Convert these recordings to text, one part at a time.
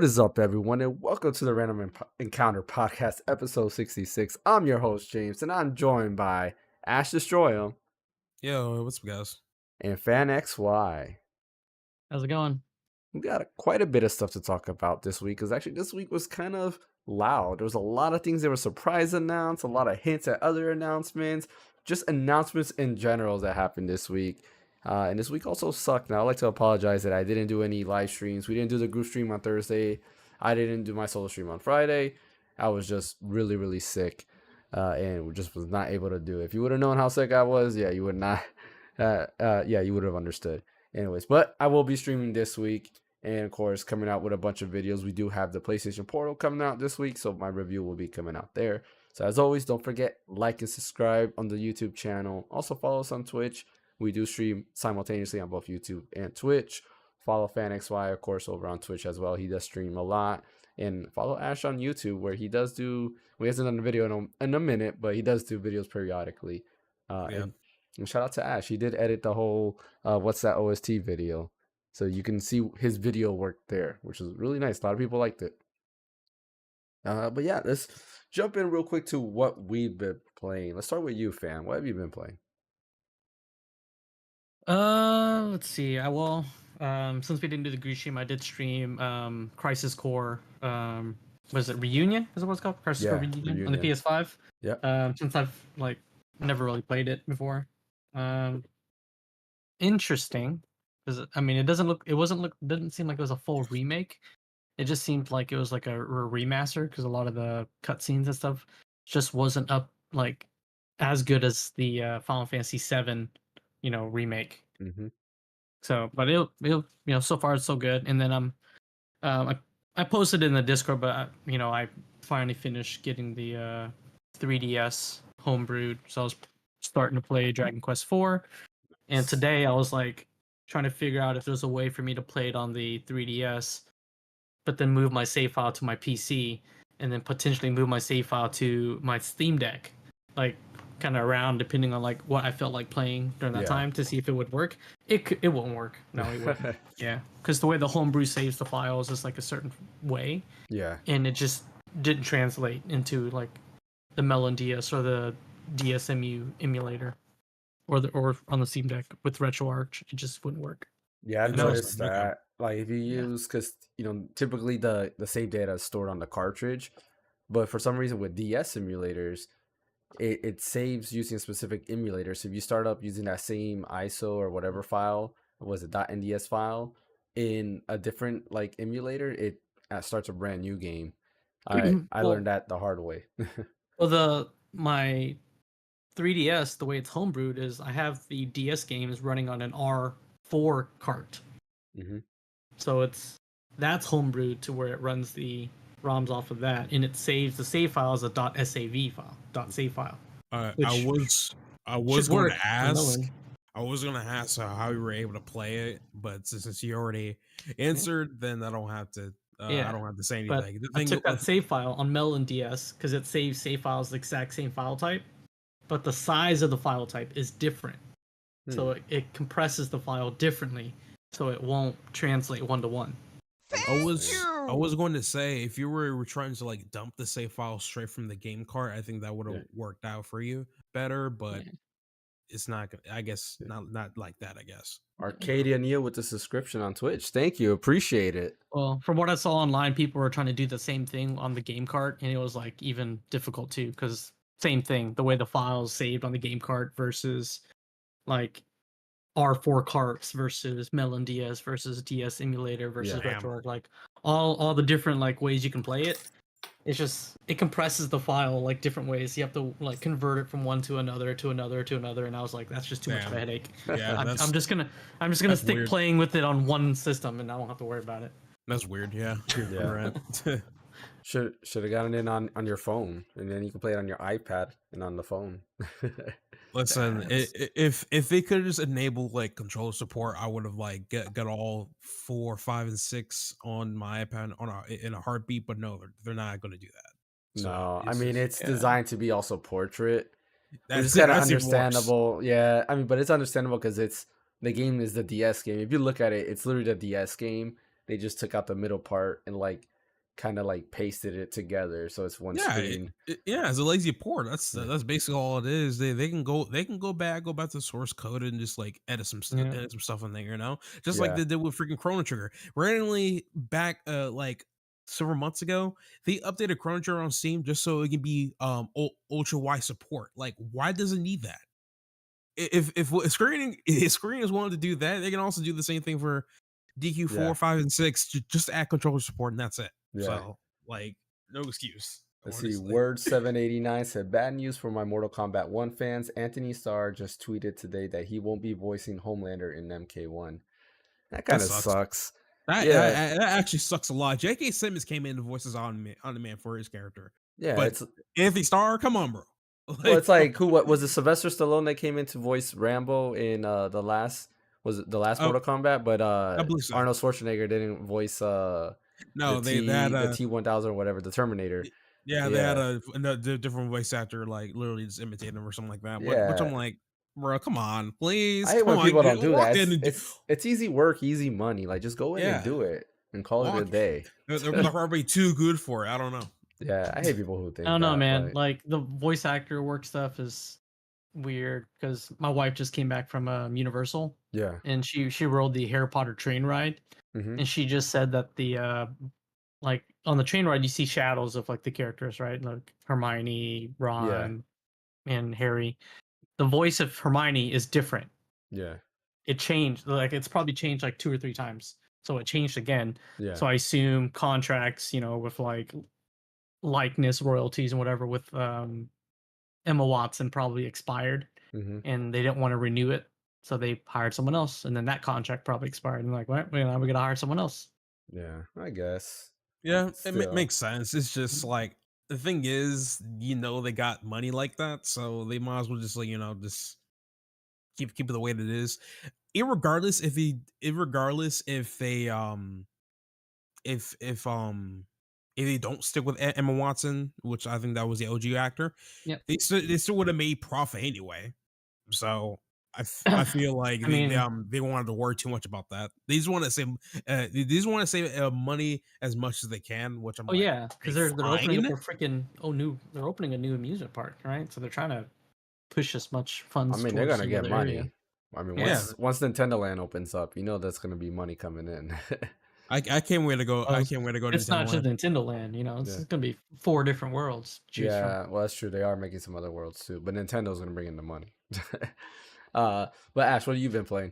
What is up, everyone, and welcome to the Random Encounter Podcast, episode 66. I'm your host, James, and I'm joined by Ash Destroyer Yo, what's up, guys? and Phaneckswhy. How's it going? We got quite a bit of stuff to talk about this week, because actually this week was kind of loud. There was a lot of things that were surprise announced, a lot of hints at other announcements, just announcements in general that happened this week. And this week also sucked. Now, I'd like to apologize that I didn't do any live streams. We didn't do the group stream on Thursday. I didn't do my solo stream on Friday. I was just really, really sick, and just was not able to do it. If you would have known how sick I was, yeah, you would not. You would have understood. Anyways, but I will be streaming this week, and of course, coming out with a bunch of videos. We do have the PlayStation Portal coming out this week, so my review will be coming out there. So as always, don't forget, like and subscribe on the YouTube channel. Also follow us on Twitch. We do stream simultaneously on both YouTube and Twitch. Follow Phaneckswhy, of course, over on Twitch as well. He does stream a lot. And follow Ash on YouTube, where he does do, well, he hasn't done a video in a minute, but he does do videos periodically. And shout out to Ash. He did edit the whole What's That OST video. So you can see his video work there, which is really nice. A lot of people liked it. But yeah, let's jump in real quick to what we've been playing. Let's start with you, Fan. What have you been playing? Let's see. Since we didn't do the Grease stream, I did stream Crisis Core. Was it Reunion? Is it what it's called? Crisis Core Reunion on the PS5. Yeah. Since I've never really played it before. Interesting. Because it didn't seem like it was a full remake. It just seemed like it was like a remaster, because a lot of the cutscenes and stuff just wasn't up as good as the Final Fantasy VII, remake. Mm-hmm. So, but it'll so far it's so good. And then I posted in the Discord, but I finally finished getting the 3DS homebrewed, so I was starting to play Dragon Quest IV. And today I was trying to figure out if there's a way for me to play it on the 3DS, but then move my save file to my PC, and then potentially move my save file to my Steam Deck, kind of around, depending on what I felt like playing during that time, to see if it would work. It won't work. No, it wouldn't. Yeah, because the way the homebrew saves the files is a certain way. Yeah, and it just didn't translate into the Melon DS or the DSMU emulator, or on the Steam Deck with RetroArch. It just wouldn't work. Yeah, I've noticed that. If you use, because typically the save data is stored on the cartridge, but for some reason with DS emulators, it saves using a specific emulator. So if you start up using that same ISO or whatever file, was it .nds file, in a different emulator, it starts a brand new game. I learned that the hard way. Well, my 3DS, the way it's homebrewed is I have the DS games running on an R4 cart. Mm-hmm. So that's homebrewed to where it runs the ROMs off of that, and it saves the save file as a .sav file, .save file. I was going to ask how you were able to play it, but since you already answered, then I don't have to. I don't have to say anything. I took that save file on Melon DS because it saves save files the exact same file type, but the size of the file type is different. So it compresses the file differently, so it won't translate one-to-one. I was going to say, if you were trying to dump the save file straight from the game cart, I think that would have worked out for you better, but it's not. I guess not like that. I guess. Arcadia Neil with the subscription on Twitch. Thank you, appreciate it. Well, from what I saw online, people were trying to do the same thing on the game cart, and it was even difficult too, because same thing, the way the files saved on the game cart versus R4 carts versus Melon DS versus DS emulator versus RetroArch, all the different ways you can play it. It's just, it compresses the file different ways. You have to convert it from one to another to another to another, and I was that's just too much of a headache. Yeah, I'm just gonna stick weird. Playing with it on one system, and I don't have to worry about it. That's weird. Yeah. Should have gotten it on your phone, and then you can play it on your iPad and on the phone. Listen, if they could just enable controller support, I would have got all 4, 5, and 6 on my iPad in a heartbeat. But no, they're not going to do that. So no, it's designed to be also portrait. It's kind of understandable. Yeah, but it's understandable because the game is the DS game. If you look at it, it's literally the DS game. They just took out the middle part and kind of like pasted it together so it's one Yeah, screen. yeah, it's a lazy port. That's Yeah. that's basically all it is. They can go back to source code and just like Yeah. edit some stuff in there, you know, just like Yeah. they did with freaking Chrono Trigger. Randomly back like several months ago, they updated Chrono Trigger on Steam just so it can be ultra wide support. Like, why does it need that? If Screen is willing to do that, they can also do the same thing for DQ Yeah. 4, 5, and 6. Just add controller support and that's it. Yeah. So like, no excuse. Let's see. Honestly. Word 789 said bad news for my Mortal Kombat 1 fans. Anthony Starr just tweeted today that he won't be voicing Homelander in MK1. That That kind of sucks. sucks. That, Yeah. that that actually sucks a lot. J.K. Simmons came in to voices on the man for his character, Yeah, but it's Anthony Starr, come on, bro. well, it's Like, like who? What was it? Sylvester Stallone that came in to voice Rambo in the last was it the last oh, Mortal Kombat? But I believe so. Arnold Schwarzenegger didn't voice No, they had The a T-1000 or whatever, the Terminator. yeah, they had Yeah, a different voice actor, like literally just imitating him or something like that. But which I'm yeah. like, bro, come on, I please, hate come when on, people don't do walk that. in and do, It's easy work, easy money. Like just go in and yeah, do it and call it a walk. day. They're probably too good for it. I don't know. Yeah, I hate people who I think don't know, that. man. Like, Like the voice actor work stuff is weird because my wife just came back from Universal yeah. and she rode the Harry Potter train ride, Hmm. and she just said that the like on the train ride you see shadows of like the characters, right? Like Hermione, Yeah. Ron, and Harry. The voice of Hermione is different. Yeah. It changed, like it's probably changed like 2 or 3 times. So it changed again. Yeah. So I assume contracts, with like likeness royalties and whatever with Emma Watson probably expired Hmm. and they didn't want to renew it. So they hired someone else, and then that contract probably expired. And they're like, well, now we gotta hire someone else. Yeah. I guess. Yeah, But it still. makes sense. It's just like the thing is, they got money like that, so they might as well just like just keep it the way that it is. Irregardless if they if if um if they don't stick with Emma Watson, which I think that was the OG actor, Yep. they still would have made profit anyway. So I feel like I mean, they wanted to worry too much about that. They just want to save money as much as they can, which I'm oh like, yeah, they because they're opening up fine. a freaking they're opening a new amusement park, right? So they're trying to push as much I funds mean, they're towards gonna the get other area. money. I mean, Yeah. Yeah, once Nintendo Land opens up, that's gonna be money coming in. I can't wait to go. Well, I can't wait to go to it's not Nintendo just Land. Nintendo Land, it's Yeah. gonna be 4 different worlds to choose from. Yeah, well, that's true. They are making some other worlds too, but Nintendo's gonna bring in the money. But Ash, what have you been playing?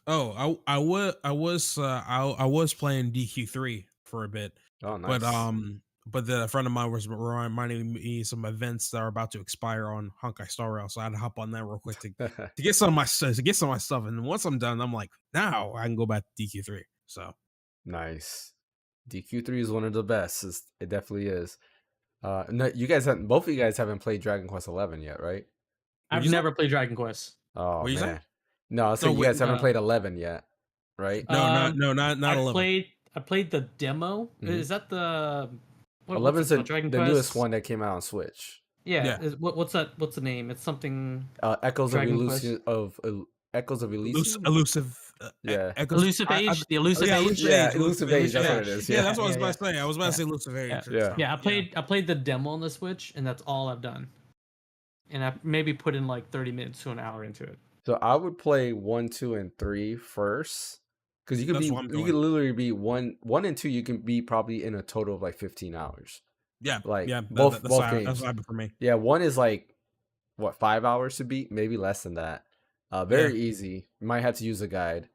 Oh, I was playing DQ3 for a bit, Oh, but nice. then a friend of mine was reminding me some events that are about to expire on Honkai Star Rail, so I had to hop on that real quick to get some of my stuff. And once I'm done, I'm like, now I can go back to DQ3. So Nice. DQ3 is one of the best. It definitely is. No, both of you guys haven't played Dragon Quest 11 yet, right? what I've you say? never played Dragon Quest. Oh What you say? man. No, I was No, saying you wait, guys haven't No, played 11 yet, right? no, um, not 11. I played the demo. Hmm. Is that the what's it 11's called? Dragon the newest Quest. one that came out on Switch. Yeah. Yeah, What's that? What's the name? It's something Echoes of Dragon Quest. Elysium Echoes of Elysium? elusive Yeah. echoes. Elusive Age. The Oh, Elusive yeah, Age. elusive Yeah, age, Elusive Age, that's what Yeah. it is. Yeah, Yeah. that's what I was Yeah. about Yeah. to say. I was about to Yeah. say elusive Yeah. age. Yeah. So, Yeah. I played the demo on the Switch, and that's all I've done. And I maybe put in like 30 minutes to an hour into it. So I would play 1, 2, and 3 first. Because that's what I'm you could doing. literally be one and two, you can be probably in a total of like 15 hours. Yeah, Like yeah. both That's games. what happened for me. Yeah, one is like what 5 hours to beat, maybe less than that. Yeah. Very easy. You might have to use a guide,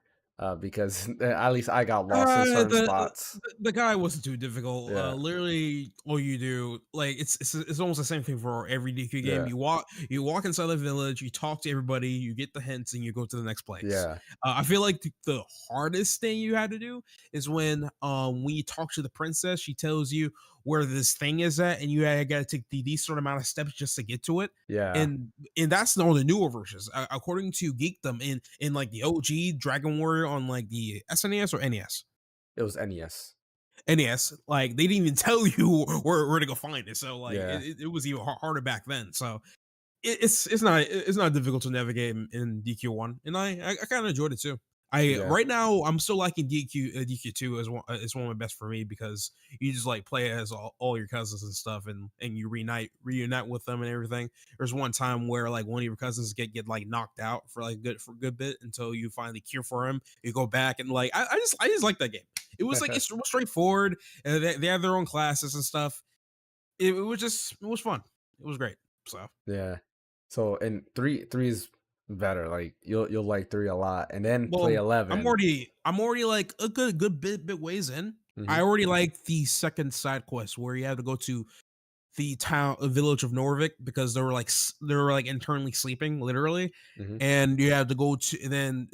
because at least I got lost in certain spots. The guy wasn't too difficult. Yeah, Literally, all you do, like it's almost the same thing for every DQ game. yeah, You walk inside the village, you talk to everybody, you get the hints, and you go to the next place. yeah, I feel like the hardest thing you had to do is when you talk to the princess, she tells you where this thing is at, and you got to take the decent amount of steps just to get to it. yeah. And that's all the newer versions, according to Geekdom. In like the OG Dragon Warrior on like the SNES or NES. It was NES. NES, like they didn't even tell you where to go find it. So like Yeah. it was even harder back then. So it's not difficult to navigate in DQ1, and I kind of enjoyed it too. Yeah. Right now I'm still liking DQ2 is one of my best for me because you just like play as all your cousins and stuff, and you reunite with them and everything. There's one time where like one of your cousins get like knocked out for a good bit until you find the cure for him. You go back and like I just like that game. It was like it's straightforward. They have their own classes and stuff. It was fun. It was great. So Yeah. So and three is better. Like you'll like three a lot, and then play well, 11. I'm already like a good bit ways in. I Hmm. already like the second side quest where you have to go to the village of Norvik because they were like internally sleeping literally, Hmm. and you have to go to and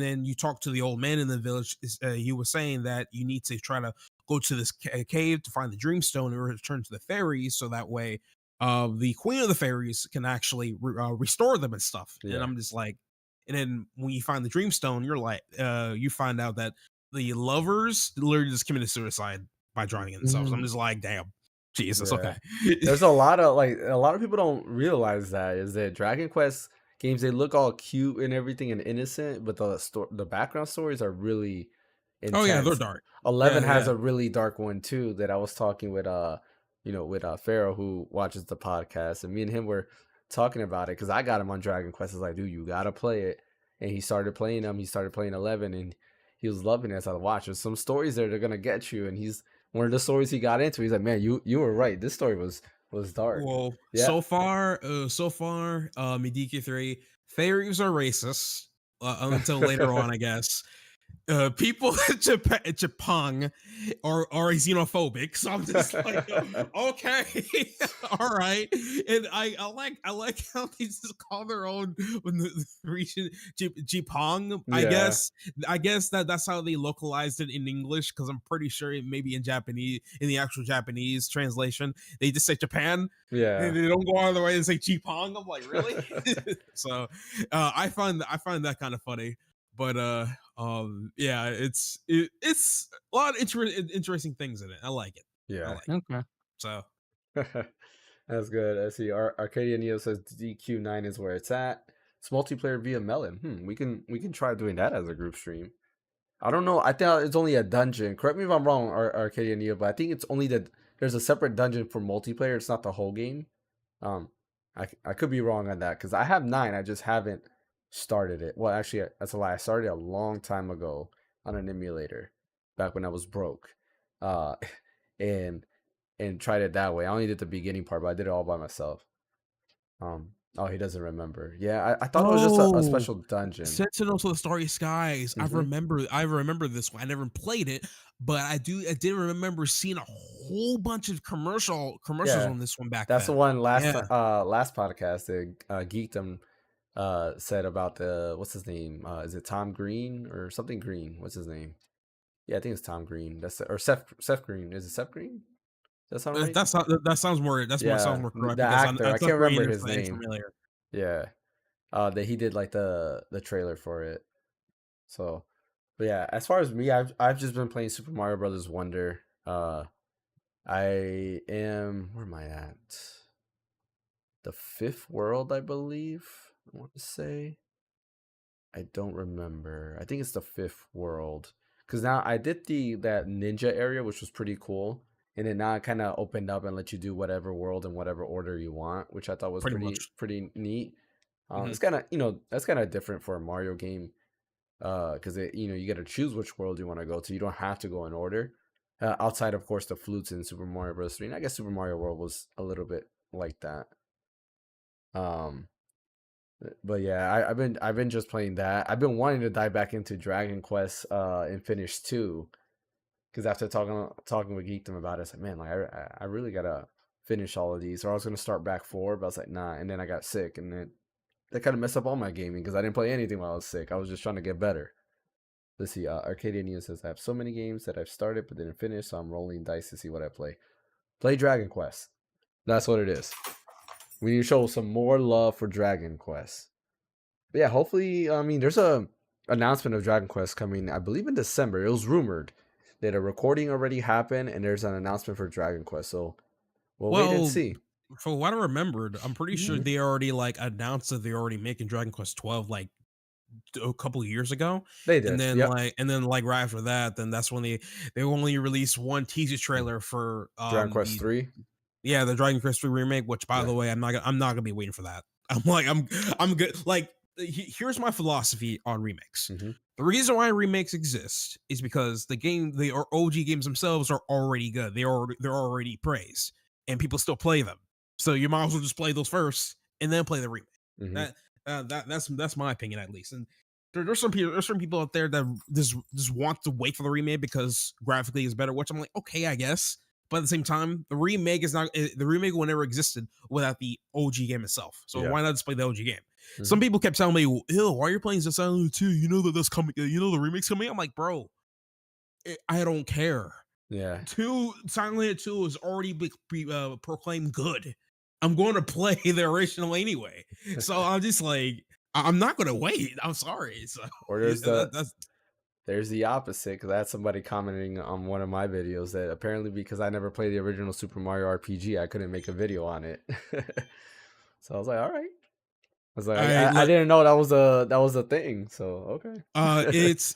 then you talk to the old man in the village. He was saying that you need to try to go to this cave to find the Dreamstone and return to the fairies, so that way, the queen of the fairies can actually restore them and stuff. And Yeah. I'm just like, and then when you find the Dreamstone, you're like, you find out that the lovers literally just committed suicide by drowning in themselves. I'm Mm. just like, damn. Jesus, Yeah. okay. There's a lot of people don't realize that is that Dragon Quest games, they look all cute and everything and innocent, but the background stories are really Oh yeah, they're intense. dark. 11 Yeah, has yeah. a really dark one too that I was talking with Pharaoh, who watches the podcast, and me and him were talking about it cuz I got him on Dragon Quest. I was like, "Dude, you got to play it." And he started playing them. He started playing 11 and he was loving it as I watched. There's some stories there they're going to get you, and he's one of the stories he got into. He's like, "Man, you were right. This story was dark." Well, Yeah. so far, Mediki 3 fairies are racist until later on, I guess. People in Japan are xenophobic, so I'm just like, okay, all right. And I like how they just call their own when the region Jipang. Yeah. I guess that's how they localized it in English because I'm pretty sure it maybe in Japanese in the actual Japanese translation they just say Japan. Yeah. They don't go out of the way and say Jipang. I'm like, really? So I find that kind of funny, but yeah, it's a lot of interesting things in it. I like it. I Yeah. like it. Okay. So That's good. I see. Arcadia Neo says DQ9 is where it's at. It's multiplayer via Melon. We can try doing that as a group stream. I don't know. I think it's only a dungeon. Correct me if I'm wrong, Arcadia Neo, but I think it's only that there's a separate dungeon for multiplayer. It's not the whole game. Um, I could be wrong on that because I have 9. I just haven't started it. Well, actually, that's a lie. I started a long time ago on an emulator, back when I was broke, uh, and tried it that way. I only did the beginning part, but I did it all by myself. Oh, he doesn't remember. Yeah, I thought it was just a oh, special dungeon. Sentinels of the Starry Skies. Hmm. I remember this one. I never played it, but I did remember seeing a whole bunch of commercials Yeah, on this one back that's the then. one Yeah. last podcast that Geekdom said about the what's his name? Is it Tom Green or something Green? What's his name? Yeah, I think it's Tom Green. Or Seth Green. Is it Seth Green? Does that sound right? That sounds more sounds Yeah, more correct the because actor. I Seth can't Green remember is his name. familiar. Yeah, that he did like the trailer for it. So, but yeah, as far as me, I've just been playing Super Mario Brothers Wonder. I am where am I at? The fifth world, I believe. I want to say. I don't remember. I think it's the fifth world. Cause now I did that ninja area, which was pretty cool, and then now it kind of opened up and let you do whatever world in whatever order you want, which I thought was Pretty much. pretty neat. Mhm. It's kind of that's kind of different for a Mario game, because you got to choose which world you want to go to. You don't have to go in order. Outside, of course, the flutes in Super Mario Bros. 3, and I guess Super Mario World was a little bit like that. Um, but yeah, I've been just playing that. I've been wanting to dive back into Dragon Quest and finish 2, because after talking with Geekdom about it, it's like, man, like I really gotta finish all of these, or I was gonna start back 4, but I was like, nah, and then I got sick, and then that kind of messed up all my gaming because I didn't play anything while I was sick. I was just trying to get better. Let's see. Arcadia News says I have so many games that I've started but didn't finish, so I'm rolling dice to see what I play. Play Dragon Quest. That's what it is. We need to show some more love for Dragon Quest. But yeah, hopefully, I mean, there's a announcement of Dragon Quest coming, I believe in December. It was rumored that a recording already happened, and there's an announcement for Dragon Quest. So we'll wait and Well, see. for what I remembered, I'm pretty sure Mhm. they already like announced that they're already making Dragon Quest 12 like a couple of years ago, They and did. then Yep. right after that, then that's when they only released one teaser trailer for Dragon Quest 3. the Dragon Quest 3 remake. Which, by Yeah. the way, I'm not gonna be waiting for that. I'm good. Like, here's my philosophy on remakes. Hmm. The reason why remakes exist is because the OG games themselves are already good. They're already praised, and people still play them. So you might as well just play those first and then play the remake. Hmm. That's my opinion, at least. And there's some people out there that just want to wait for the remake because graphically is better. Which I'm like, okay, I guess. But at the same time, the remake will never existed without the OG game itself. So Yeah. why not just play the OG game? Mhm. Some people kept telling me, "Ew, why are you playing Silent Hill 2? You know that that's coming. You know the remake's coming." I'm like, bro, I don't care. Yeah. Silent Hill 2 is already proclaimed good. I'm going to play the original anyway. So I'm just like, I'm not going to wait. I'm sorry. So Or there's the opposite, because I had somebody commenting on one of my videos that apparently because I never played the original Super Mario RPG, I couldn't make a video on it. So I was like, all right. I was like, I didn't know that was a thing. So okay. It's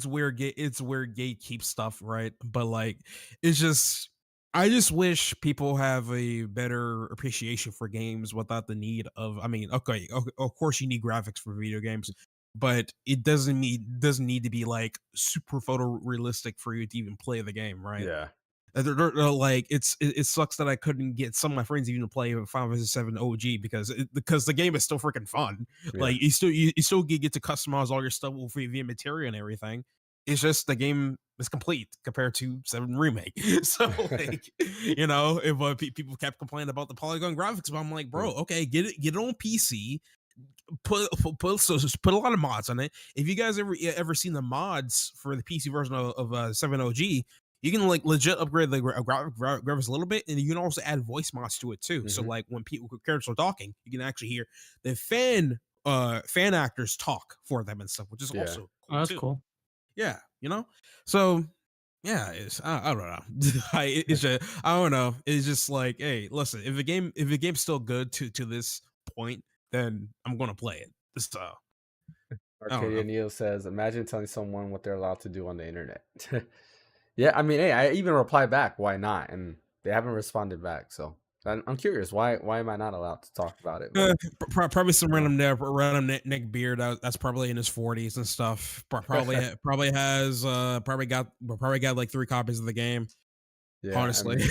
where gatekeep stuff, right? But like, it's just, I just wish people have a better appreciation for games without the need of, I mean, okay, of course you need graphics for video games, but it doesn't need to be like super photorealistic for you to even play the game, right? Yeah. Like, it sucks that I couldn't get some of my friends even to play Final Fantasy VII OG because the game is still freaking fun. Yeah. Like, you still get to customize all your stuff via material and everything. It's just the game is complete compared to 7 remake. So like, if people kept complaining about the polygon graphics, but I'm like, bro, okay, get it on PC. Put a lot of mods on it. If you guys ever seen the mods for the PC version of 7 OG, you can like legit upgrade the graphics a little bit, and you can also add voice mods to it too. So like when characters are talking, you can actually hear the fan actors talk for them and stuff, which is also cool. Oh, that's too. cool. Yeah, So yeah, I don't know. It's just, I don't know. It's just like, hey, listen, if the game's still good to this point, then I'm gonna play it. So Arcadia Neo says, imagine telling someone what they're allowed to do on the internet. Yeah, I mean, hey, I even replied back, why not? And they haven't responded back. So I'm curious, why am I not allowed to talk about it? Probably some random Nick Beard that's probably in his 40s and stuff. Probably got like 3 copies of the game. Yeah, honestly,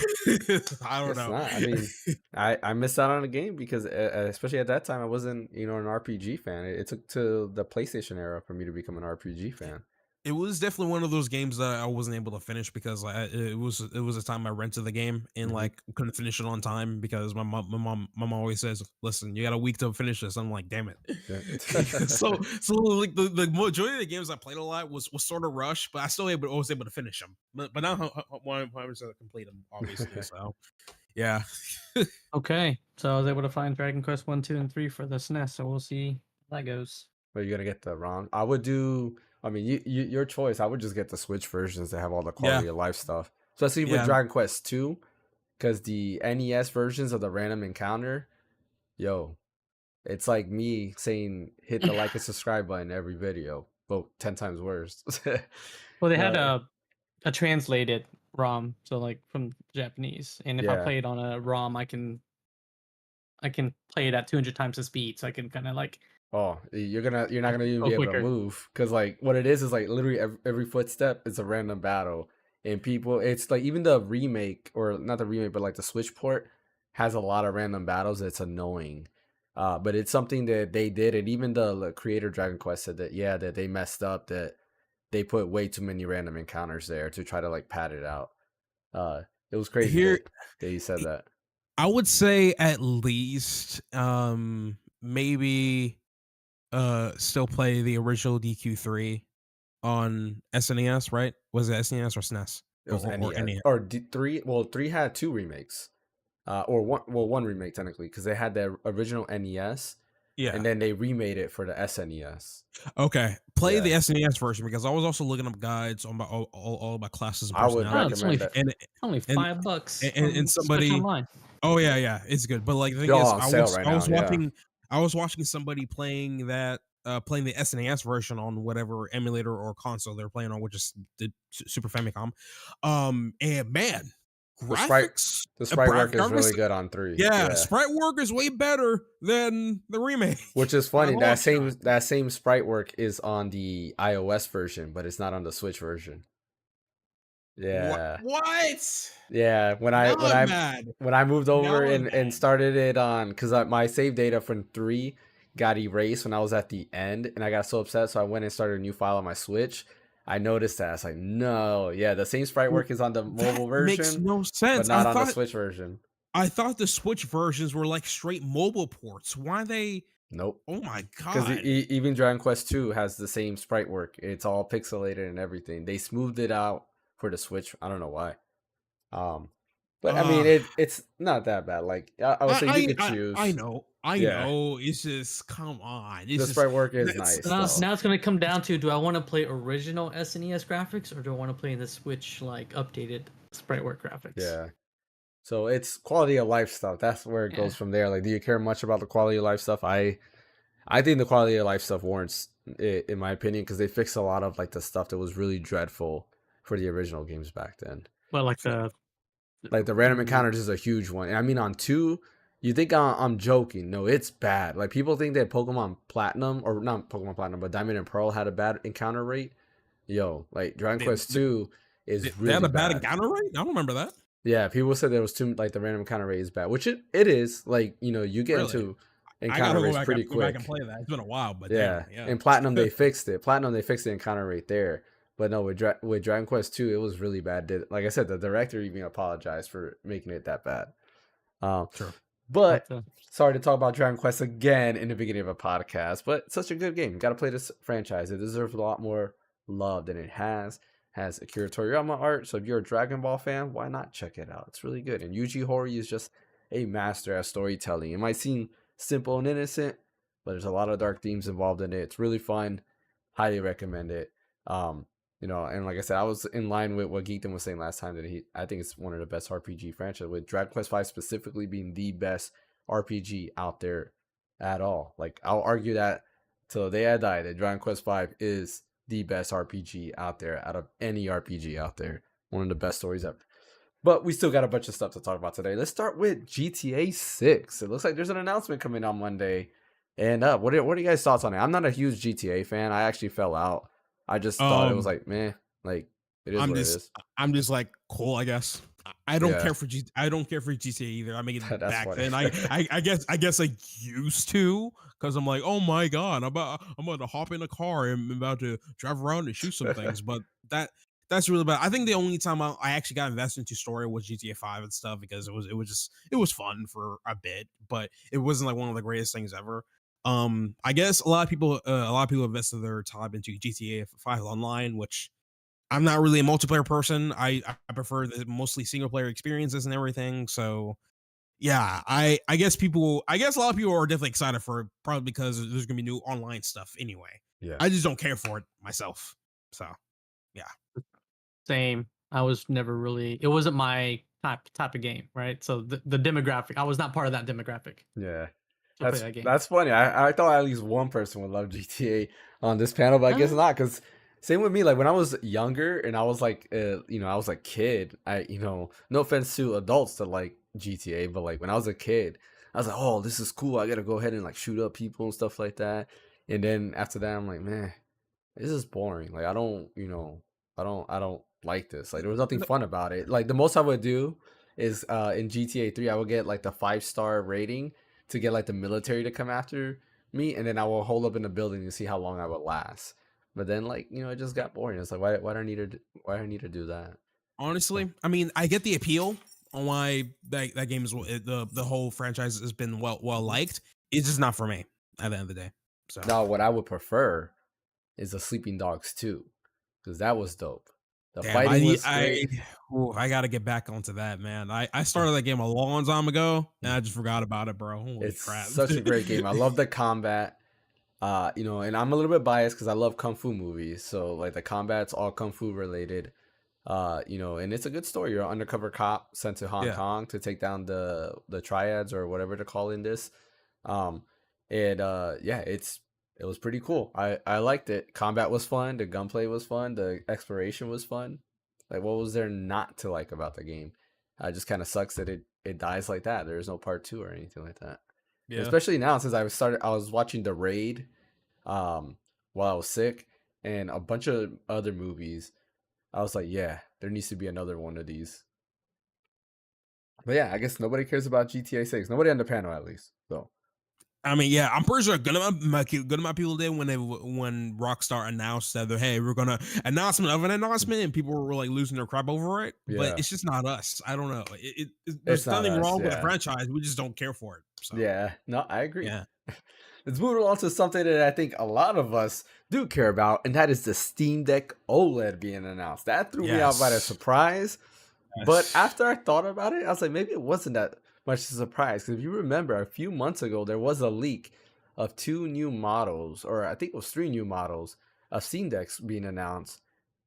I don't know. I mean, I missed out on a game because especially at that time I wasn't an RPG fan. It took to the PlayStation era for me to become an RPG fan. It was definitely one of those games that I wasn't able to finish because it was a time I rented the game and like couldn't finish it on time because my mom always says, "Listen, you got a week to finish this." I'm like, "Damn it!" Yeah. so like the majority of the games I played a lot was sort of rushed, but I still was able to finish them. But now I was able to complete them, obviously. So yeah. Okay, so I was able to find Dragon Quest 1, 2, and 3 for the SNES. So we'll see how that goes. Are you gonna get the ROM? I would do. I mean, your choice. I would just get the Switch versions that have all the quality of life stuff, especially with Dragon Quest 2, because the NES versions of the random encounter, it's like me saying hit the like and subscribe button every video, but 10 times worse. Well, they had a translated ROM, so like from Japanese, and if I play it on a ROM, I can play it at 200 times the speed, so I can kind of like. Oh, you're not gonna even be able to move, because like what it is like literally every footstep is a random battle, and people, it's like even the remake, or not the remake, but like the Switch port has a lot of random battles. It's annoying, but it's something that they did, and even the creator Dragon Quest said that that they messed up, that they put way too many random encounters there to try to like pad it out. It was crazy that he said that. I would say at least maybe still play the original DQ3 on SNES, right? Was it SNES or SNES? It was NES. Or D3. Well, 3 had 2 remakes. Or one remake technically, because they had the original NES. Yeah. And then they remade it for the SNES. Okay. Play the SNES version, because I was also looking up guides on my all my classes and personality. I would recommend that. And only $5. And somebody online. Oh yeah, it's good. But like the thing is, I was watching somebody playing that playing the SNES version on whatever emulator or console they're playing on, which is the Super Famicom. And man, The sprite graphics, the sprite work is graphics, really good on 3. yeah, Yeah. sprite work is way better than the remake. Which is By a funny. long That same shot. that same sprite work is on the iOS version, but it's not on the Switch version. What? Yeah. What? Yeah, when I Now when I'm I mad. when I moved Now over I'm and mad. started it on, because my save data from 3 got erased when I was at the end, and I got so upset, so I went and started a new file on my Switch. I noticed that. I was like, no, yeah, the same sprite W work is on the That mobile makes version, no but sense. not on the Switch version. I thought the Switch versions were like straight mobile ports. Why they Nope. Oh my Because god. even Dragon Quest 2 has the same sprite work. It's all pixelated and everything. They smoothed it out for the Switch. I don't know why. Um, but I mean, Uh it's not that bad. Like I would say, if you could I choose, know. I yeah, know. It's just come on. It's the just sprite work is that's nice Now, though. now it's gonna come down to, do I want to play original SNES graphics or do I want to play the Switch like updated sprite work graphics? Yeah. So it's quality of life stuff. That's where it Yeah. goes from there. Like, do you care much about the quality of life stuff? I think the quality of life stuff warrants it, in my opinion, because they fixed a lot of like the stuff that was really dreadful for the original games back then. But like fair. Like the random mm, encounters is a huge one. And I mean, on 2, you think I'm joking? No, it's bad. Like, people think that Pokemon Platinum, or not Pokemon Platinum, but Diamond and Pearl had a bad encounter rate. Yo, like Dragon They, Quest they, 2 is they had really a bad bad. encounter rate? I don't remember that. Yeah, people said there was too, like, the random encounter rate is bad, which it is. Like, you get Really. into I gotta encounter rates pretty go back and quick. play that. It's been a while, but damn, Yeah, yeah. in Platinum they fixed it. Platinum they fixed the encounter rate there, but no, with Dragon Quest 2 it was really bad. Like I said, the director even apologized for making it that bad. Um, Sure. but but the sorry to talk about Dragon Quest again in the beginning of a podcast, but such a good game. Got to play this franchise. It deserves a lot more love than it has. Has Akira Toriyama art, so if you're a Dragon Ball fan, why not check it out? It's really good. And Yuji Horii is just a master at storytelling. It might seem simple and innocent, but there's a lot of dark themes involved in it. It's really fun. Highly recommend it. And like I said, I was in line with what Geekdom was saying last time, that I think it's one of the best RPG franchises, with Dragon Quest V specifically being the best RPG out there at all. Like, I'll argue that till the day I die, that Dragon Quest V is the best RPG out there, out of any RPG out there. One of the best stories ever. But we still got a bunch of stuff to talk about today. Let's start with GTA 6. It looks like there's an announcement coming on Monday. And what are you guys' thoughts on it? I'm not a huge GTA fan. I actually fell out. I just thought it was Um, like, meh, like, it is I'm what it just is. I'm just like cool, I guess. I don't Yeah, care for I don't care for GTA either. I mean, that's back funny. then I guess I used to, because I'm like, oh my god, I'm about to hop in a car and I'm about to drive around and shoot some things. But that's really bad. I think the only time I actually got invested into story was GTA 5 and stuff, because it was fun for a bit, but it wasn't like one of the greatest things ever. I guess a lot of people invested their time into GTA 5 Online, which I'm not really a multiplayer person. I prefer the mostly single player experiences and everything. So yeah, I guess a lot of people are definitely excited for it, probably because there's gonna be new online stuff anyway. Yeah. I just don't care for it myself. So yeah. same. I was never really. It wasn't my type of game, right? So the demographic, I was not part of that demographic Yeah. to play that game. That's funny. I thought at least one person would love GTA on this panel, but I guess Uh, not. Because same with me. Like, when I was younger and I was like, I was a kid. No offense to adults that like GTA, but like when I was a kid, I was like, oh, this is cool. I gotta go ahead and like shoot up people and stuff like that. And then after that, I'm like, man, this is boring. Like, I don't like this. Like, there was nothing fun about it. Like, the most I would do is in GTA 3, I would get like the 5-star rating to get like the military to come after me, and then I will hold up in the building and see how long I would last. But then, like, it just got boring. It's like, why do I need to why do I need to do that? So Honestly, I mean, I get the appeal on why that game is the whole franchise has been well liked. It's just not for me at the end of the day. So now what I would prefer is the Sleeping Dogs 2, because that was dope. The damn, fighting was great. I gotta get back onto that, man. I started that game a long time ago and I just forgot about it, bro. Holy It's crap. such a great game. I love the combat. And I'm a little bit biased because I love kung fu movies. So like the combat's all kung fu related. And it's a good story. You're an undercover cop sent to Hong Yeah. Kong to take down the triads or whatever they're calling this. Um, and yeah, it's It was pretty cool. I liked it. Combat was fun. The gunplay was fun. The exploration was fun. Like, what was there not to like about the game? It just kind of sucks that it dies like that. There's no part two or anything like that. And Yeah. especially now since I was watching The Raid, um, while I was sick, and a bunch of other movies. I was like, yeah, there needs to be another one of these. But yeah, I guess nobody cares about GTA 6. Nobody on the panel, at least. So I mean, yeah, I'm pretty sure a good amount of people did when Rockstar announced that hey, we're gonna announcement of an announcement, and people were like losing their crap over it. But yeah, it's just not us. I don't know. it's There's not nothing us. wrong with the Yeah, franchise. We just don't care for it. So yeah. No, I agree. yeah, Let's move on to something that I think a lot of us do care about, and that is the Steam Deck OLED being announced. That threw me out by the yes, surprise. But yes, after I thought about it, I was like, maybe it wasn't that much of a surprise. Because if you remember, a few months ago, there was a leak of 2 new models, or I think it was 3 new models of Steam Decks being announced.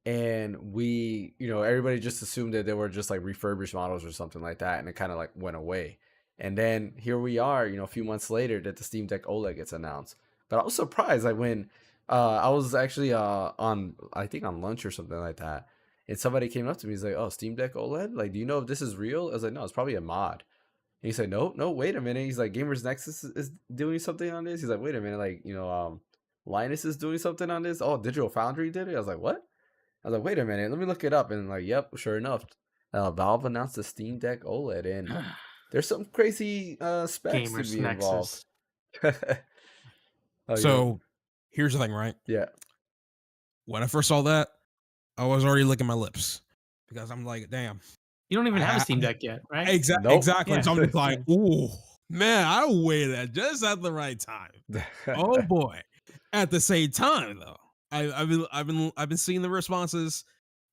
And everybody just assumed that they were just like refurbished models or something like that. And it kind of like went away. And then here we are, a few months later that the Steam Deck OLED gets announced. But I was surprised, like when I was actually I think on lunch or something like that, and somebody came up to me. He's like, "Oh, Steam Deck OLED? Like, do you know if this is real?" I was like, "No, it's probably a mod." And he said, "No, no, wait a minute." He's like, "Gamers Nexus is doing something on this." He's like, "Wait a minute, like, Linus is doing something on this." Oh, Digital Foundry did it. I was like, "What?" I was like, "Wait a minute, let me look it up." And like, yep, sure enough, Valve announced the Steam Deck OLED, and there's some crazy specs to Gamers be involved. Nexus. Oh, So here's the thing, right? yeah, When I first saw that, I was already licking my lips because I'm like, damn. You don't even have a I, Steam Deck yet, right? nope. exactly. Yeah. So I'm just like, ooh, man, I waited just at the right time. Oh boy. At the same time, though, I've been seeing the responses.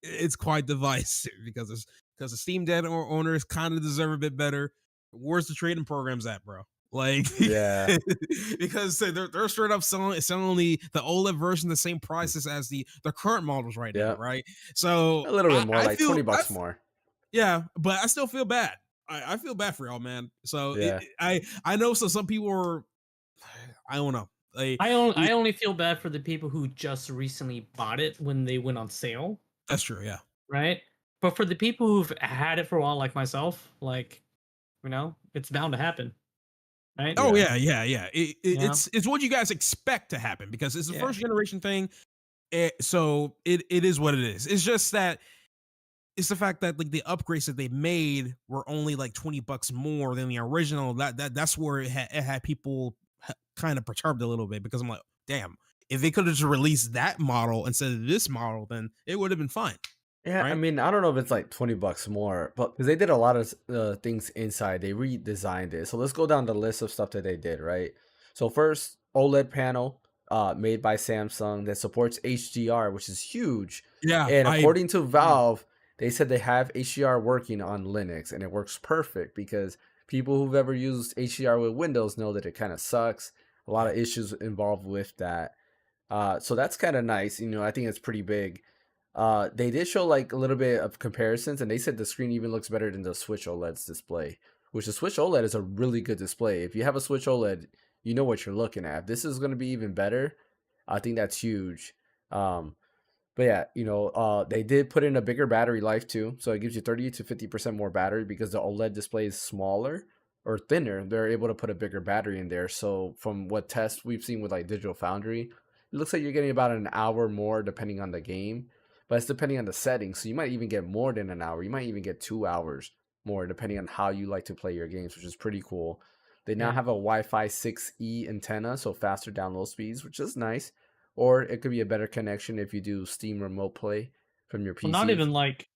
It's quite divisive because the Steam Deck owners kind of deserve a bit better. Where's the trading programs at, bro? Like, Yeah, because they're straight up selling the OLED version the same prices as the current models right now, yeah, right? So a little bit more, I like feel 20 bucks more. yeah, but I still feel bad. I feel bad for y'all, man. So Yeah, I know some people are I don't know. Like, I only feel bad for the people who just recently bought it when they went on sale, that's true, yeah. right? But for the people who've had it for a while, like myself, like it's bound to happen, right? Oh yeah, yeah. Yeah, It's what you guys expect to happen because it's the yeah. first generation thing. So it is what it is. It's just that it's the fact that like the upgrades that they made were only like $20 more than the original. That's where it had people kind of perturbed a little bit because I'm like, damn, if they could have just released that model instead of this model, then it would have been fine, yeah. I right? mean, I don't know if it's like 20 bucks more, but because they did a lot of things inside, they redesigned it. So let's go down the list of stuff that they did. Right. So first, OLED panel, made by Samsung that supports HDR, which is huge. Yeah, And according to yeah, Valve, they said they have HDR working on Linux, and it works perfect because people who've ever used HDR with Windows know that it kind of sucks. A lot yeah, of issues involved with that. So that's kind of nice. I think it's pretty big. They did show like a little bit of comparisons, and they said the screen even looks better than the Switch OLED's display. Which the Switch OLED is a really good display. If you have a Switch OLED, you know what you're looking at. If this is going to be even better, I think that's huge. Um, but yeah, they did put in a bigger battery life too, so it gives you 30 to 50% more battery because the OLED display is smaller or thinner. They're able to put a bigger battery in there. So from what tests we've seen with like Digital Foundry, it looks like you're getting about an hour more depending on the game, but it's depending on the settings. So you might even get more than an hour. You might even get 2 hours more depending on how you like to play your games, which is pretty cool. They now Yeah. have a Wi-Fi 6E antenna, so faster download speeds, which is nice. Or it could be a better connection if you do Steam Remote Play from your Well, not PC. even like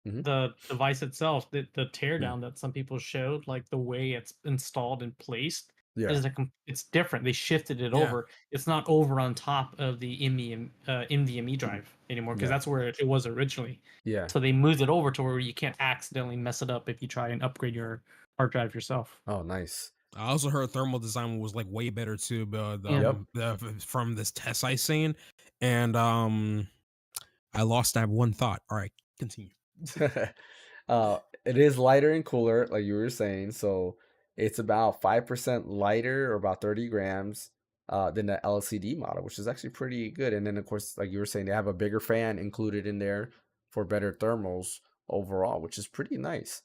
Hmm. the device itself, the teardown that some people showed, like the way it's installed and placed Yeah, is it's different. They shifted it yeah. over. It's not over on top of the NVMe drive anymore because yeah, that's where it was originally. yeah. So they moved it over to where you can't accidentally mess it up if you try and upgrade your hard drive yourself. Oh, nice. I also heard thermal design was like way better too, but Yeah. Yep. from this test I seen, and I lost that one thought. All right, continue. It is lighter and cooler, like you were saying. So it's about 5% lighter, or about 30 grams. than the LCD model, which is actually pretty good. And then of course, like you were saying, they have a bigger fan included in there for better thermals overall, which is pretty nice.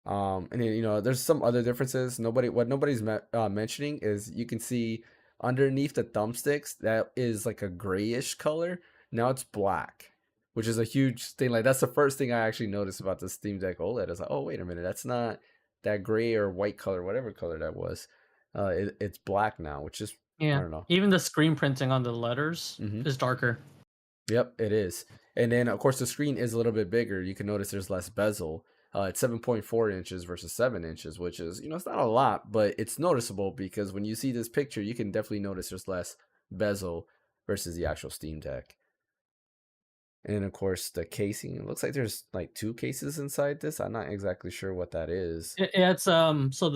And then, there's some other differences. Nobody's mentioning is you can see underneath the thumbsticks that is like a grayish color. Now it's black, which is a huge thing. Like that's the first thing I actually noticed about the Steam Deck OLED. I was like, oh wait a minute, that's not that gray or white color, whatever color that was. It's black now, which is I Yeah. don't know. Even the screen printing on the letters Hmm. is darker. Yep, it is. And then, of course, the screen is a little bit bigger. You can notice there's less bezel. It's 7.4 inches versus 7 inches, which is, it's not a lot, but it's noticeable because when you see this picture, you can definitely notice there's less bezel versus the actual Steam Deck. And then, of course, the casing. It looks like there's like 2 cases inside this. I'm not exactly sure what that is. It's so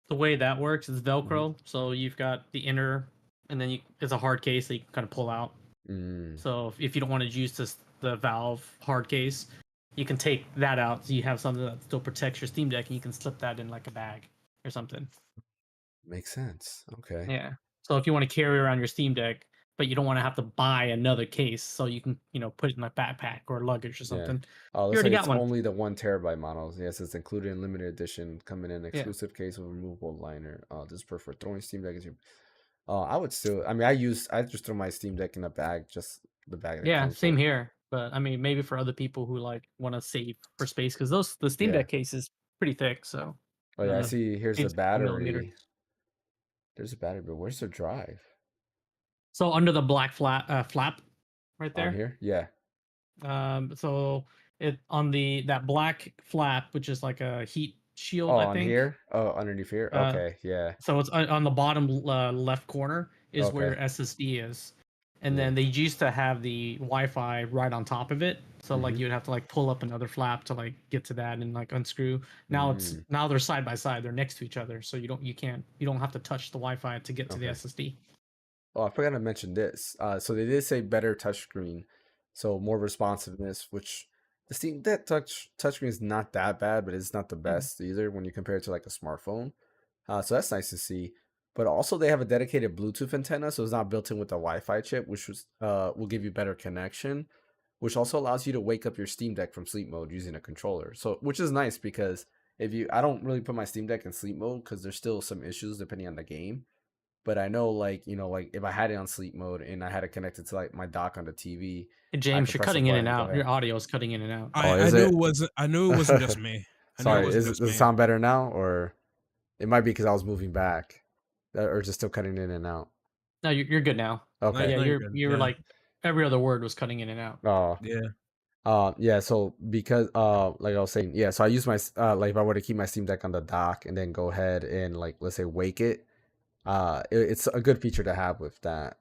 the way that works is Mhm. Velcro. So you've got the inner, and then it's a hard case that you can kind of pull out. Mm, So if you don't want to use the Valve hard case, you can take that out. So you have something that still protects your Steam Deck, and you can slip that in like a bag or something. makes sense. Okay. Yeah. So if you want to carry around your Steam Deck, but you don't want to have to buy another case, so you can put it in a backpack or luggage or Yeah. something. Oh, You looks already like got it's one. only the 1 terabyte models. Yes, it's included in limited edition, coming in Yeah. exclusive case with removable liner. This is perfect for throwing Steam Deck into. I would still. I mean, I just throw my Steam Deck in a bag, just the bag that Yeah. comes Same with. here. But I mean, maybe for other people who like want to save for space, because the Steam Yeah. Deck case is pretty thick. So Oh yeah, I see. Here's the 64 millimeter. battery. There's a battery, but where's the drive? So under the black flap right On there. here? Yeah. So it on that black flap, which is like a heat shield, Oh, I on think. here? Oh, underneath here. Uh, Okay. Yeah. so it's on the bottom left corner is where Okay. your SSD is, and Yeah. then they used to have the Wi-Fi right on top of it. So like Mm-hmm. you'd have to like pull up another flap to like get to that and like unscrew. Mm, Now they're side by side. They're next to each other, so you don't have to touch the Wi-Fi to get to the okay. SSD. Oh, I forgot to mention this. So they did say better touchscreen, so more responsiveness. Which the Steam Deck touchscreen is not that bad, but it's not the Mhm. best either when you compare it to like a smartphone. So that's nice to see. But also they have a dedicated Bluetooth antenna, so it's not built in with the Wi-Fi chip, which will give you better connection, which also allows you to wake up your Steam Deck from sleep mode using a controller. So which is nice because I don't really put my Steam Deck in sleep mode because there's still some issues depending on the game. But I know, like, like if I had it on sleep mode and I had it connected to like my dock on the TV, Hey, I James, could you're press a cutting in and button. Go out. ahead. Your audio is cutting in and out. Oh, I is knew it? it wasn't. I knew it wasn't just me. I knew it Sorry, wasn't just does it me. sound better now, or it might be because I was moving back, or just still cutting in and out? No, you're good now. No, Okay. Yeah, no, you're good. you were Yeah, like every other word was cutting in and out. Oh, yeah. yeah. So because like I was saying, yeah. So I use my like if I were to keep my Steam Deck on the dock and then go ahead and like let's say wake it, it's a good feature to have with that.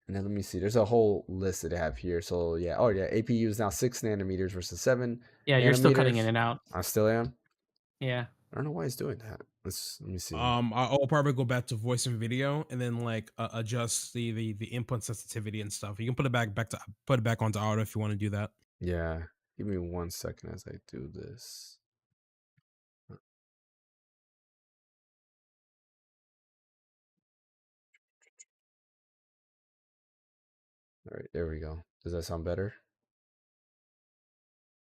And then let me see. There's a whole list that they have here. So yeah. Oh yeah. APU is now 6 nanometers versus 7 Yeah, you're still cutting in nanometers. and out. I still am. Yeah. I don't know why it's doing that. Let me see. I'll probably go back to voice and video, and then like adjust the input sensitivity and stuff. You can put it back onto auto if you want to do that. Yeah. Give me 1 second as I do this. All right. There we go. Does that sound better?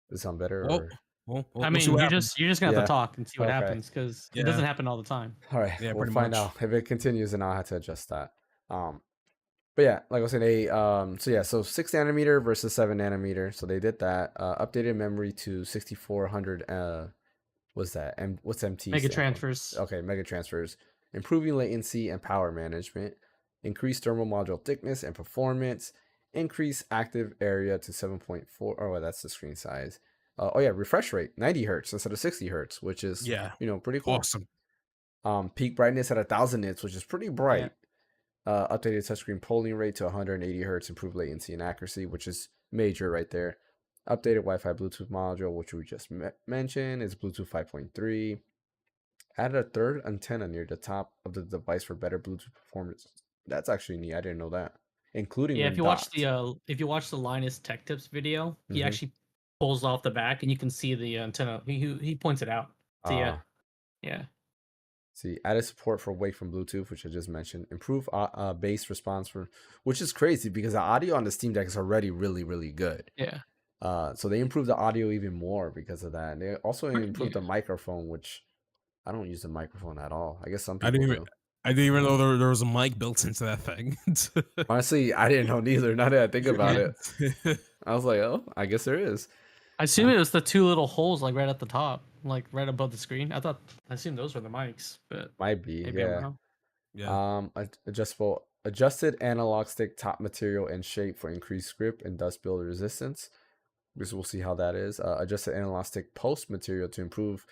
Does it sound better Well, or? I we'll see mean, what happens. you're just gonna have Yeah. to talk and see what Okay. happens because it Yeah, doesn't happen all the time. All right. yeah, We'll pretty find much. out if it continues, and I'll have to adjust that. But yeah, like I was saying, so 6 nanometer versus 7 nanometer. So they did that. Updated memory to 6400. What's that? What's MT Mega stand for? transfers. Okay, mega transfers. Improving latency and power management. Increase thermal module thickness and performance. Increase active area to 7.4. Oh, well, that's the screen size. Oh yeah, refresh rate 90 hertz instead of 60 hertz, which is Yeah, pretty cool. awesome. Peak brightness at 1000 nits, which is pretty bright. Yeah. Updated touchscreen polling rate to 180 hertz, improved latency and accuracy, which is major right there. Updated Wi-Fi Bluetooth module, which we just mentioned, is Bluetooth 5.3. Added a third antenna near the top of the device for better Bluetooth performance. That's actually neat. I didn't know that. Including Yeah, when docked. if you watch the Linus Tech Tips video, he Mm-hmm. actually pulls off the back and you can see the antenna. He points it out. So yeah. Yeah. See, added support for wake from Bluetooth, which I just mentioned. Improve bass response for, which is crazy because the audio on the Steam Deck is already really, really good. Yeah. So they improved the audio even more because of that. And they also improved the Yeah. microphone, which I don't use the microphone at all. I guess some I people didn't even do. I didn't even know there was a mic built into that thing. Honestly, I didn't know neither. Now that I think about Yeah. it, I was like, oh, I guess there is. I assume it was the two little holes like right at the top, like right above the screen. I assumed those were the mics, but Might be, maybe I'm yeah. wrong. Yeah. Adjusted analog stick top material and shape for increased grip and dust build resistance. Because we'll see how that is. Adjusted analog stick post material to improve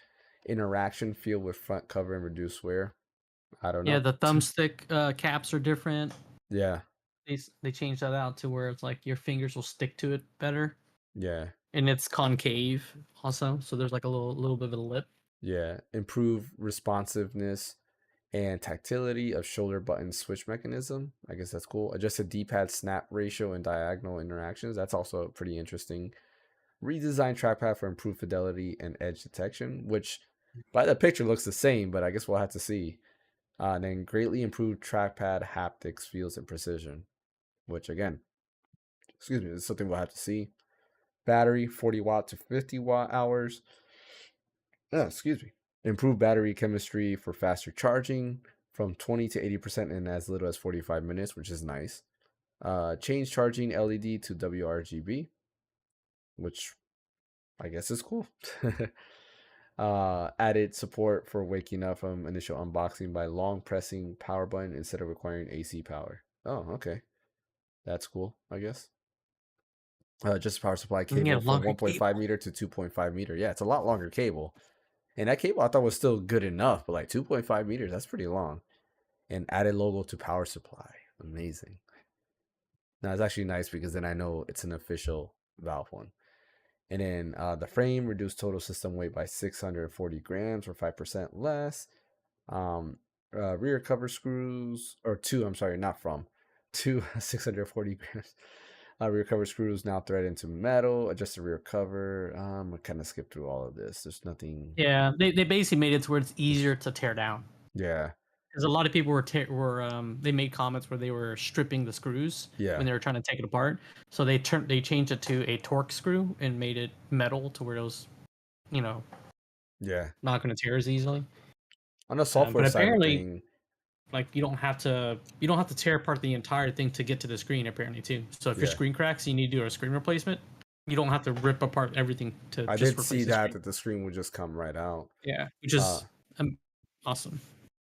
interaction feel with front cover and reduce wear. I don't Yeah, know. the thumbstick caps are different. Yeah, They changed that out to where it's like your fingers will stick to it better, yeah, and it's concave also. So there's like a little bit of a lip. yeah. Improve responsiveness and tactility of shoulder button switch mechanism. I guess that's cool. Adjusted D-pad snap ratio and diagonal interactions. That's also pretty interesting. Redesign trackpad for improved fidelity and edge detection, which by the picture looks the same, but I guess we'll have to see. And then greatly improved trackpad haptics, feels, and precision, which again, excuse me, is something we'll have to see. Battery 40 watt to 50 watt hours. Excuse me. Improved battery chemistry for faster charging from 20 to 80% in as little as 45 minutes, which is nice. Change charging LED to WRGB, which I guess is cool. Added support for waking up from initial unboxing by long pressing power button instead of requiring AC power. Oh, okay. That's cool, I guess. Just power supply You can get cable a from longer 1.5 meter to 2.5 meter. Yeah, it's a lot longer cable. And that cable I thought was still good enough, but like 2.5 meters, that's pretty long. And added logo to power supply. Amazing. Now it's actually nice because then I know it's an official Valve one. And then the frame reduced total system weight by 640 grams or 5% less. Rear cover screws, or two, I'm sorry, not from, two 640 grams. Rear cover screws now threaded into metal. Adjusted rear cover. I kind of skip through all of this. There's nothing. Yeah, they basically made it to where it's easier to tear down. Yeah. Because a lot of people they made comments where they were stripping the screws Yeah. when they were trying to take it apart. So they changed it to a torque screw and made it metal to where it was, Yeah. not going to tear as easily. On the software But side of apparently, thing, like you don't have to tear apart the entire thing to get to the screen apparently too. So if your Yeah. screen cracks, you need to do a screen replacement. You don't have to rip apart everything to I just did replace see the screen. that the screen would just come right out. Yeah, which is awesome.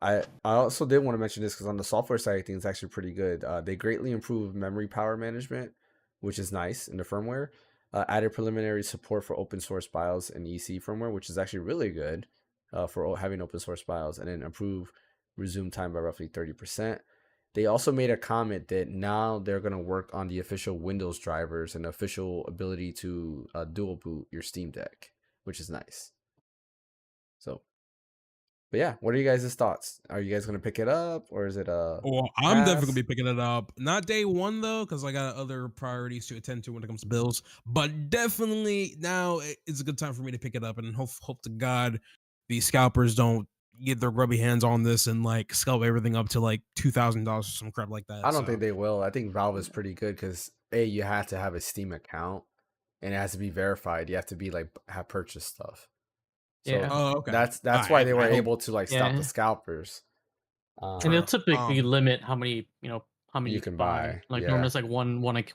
I also did want to mention this because on the software side of things, it's actually pretty good. They greatly improved memory power management, which is nice in the firmware. Added preliminary support for open source BIOS and EC firmware, which is actually really good for having open source BIOS, and then improve resume time by roughly 30%. They also made a comment that now they're going to work on the official Windows drivers and official ability to dual boot your Steam Deck, which is nice. So, but yeah, what are you guys' thoughts? Are you guys going to pick it up, or is it Well, I'm definitely gonna be picking it up. Not day one though, because I got other priorities to attend to when it comes to bills. But definitely now it's a good time for me to pick it up, and hope to God these scalpers don't get their grubby hands on this and like scalp everything up to like $2,000 or some crap like that. I don't think they will. I think Valve is pretty good because you have to have a Steam account and it has to be verified. You have to be like have purchased stuff. So Yeah. Oh, okay. that's why they were I hope, able to like stop Yeah. the scalpers. And they'll True. typically limit how many You you can can buy. buy. Like normally Yeah. it's like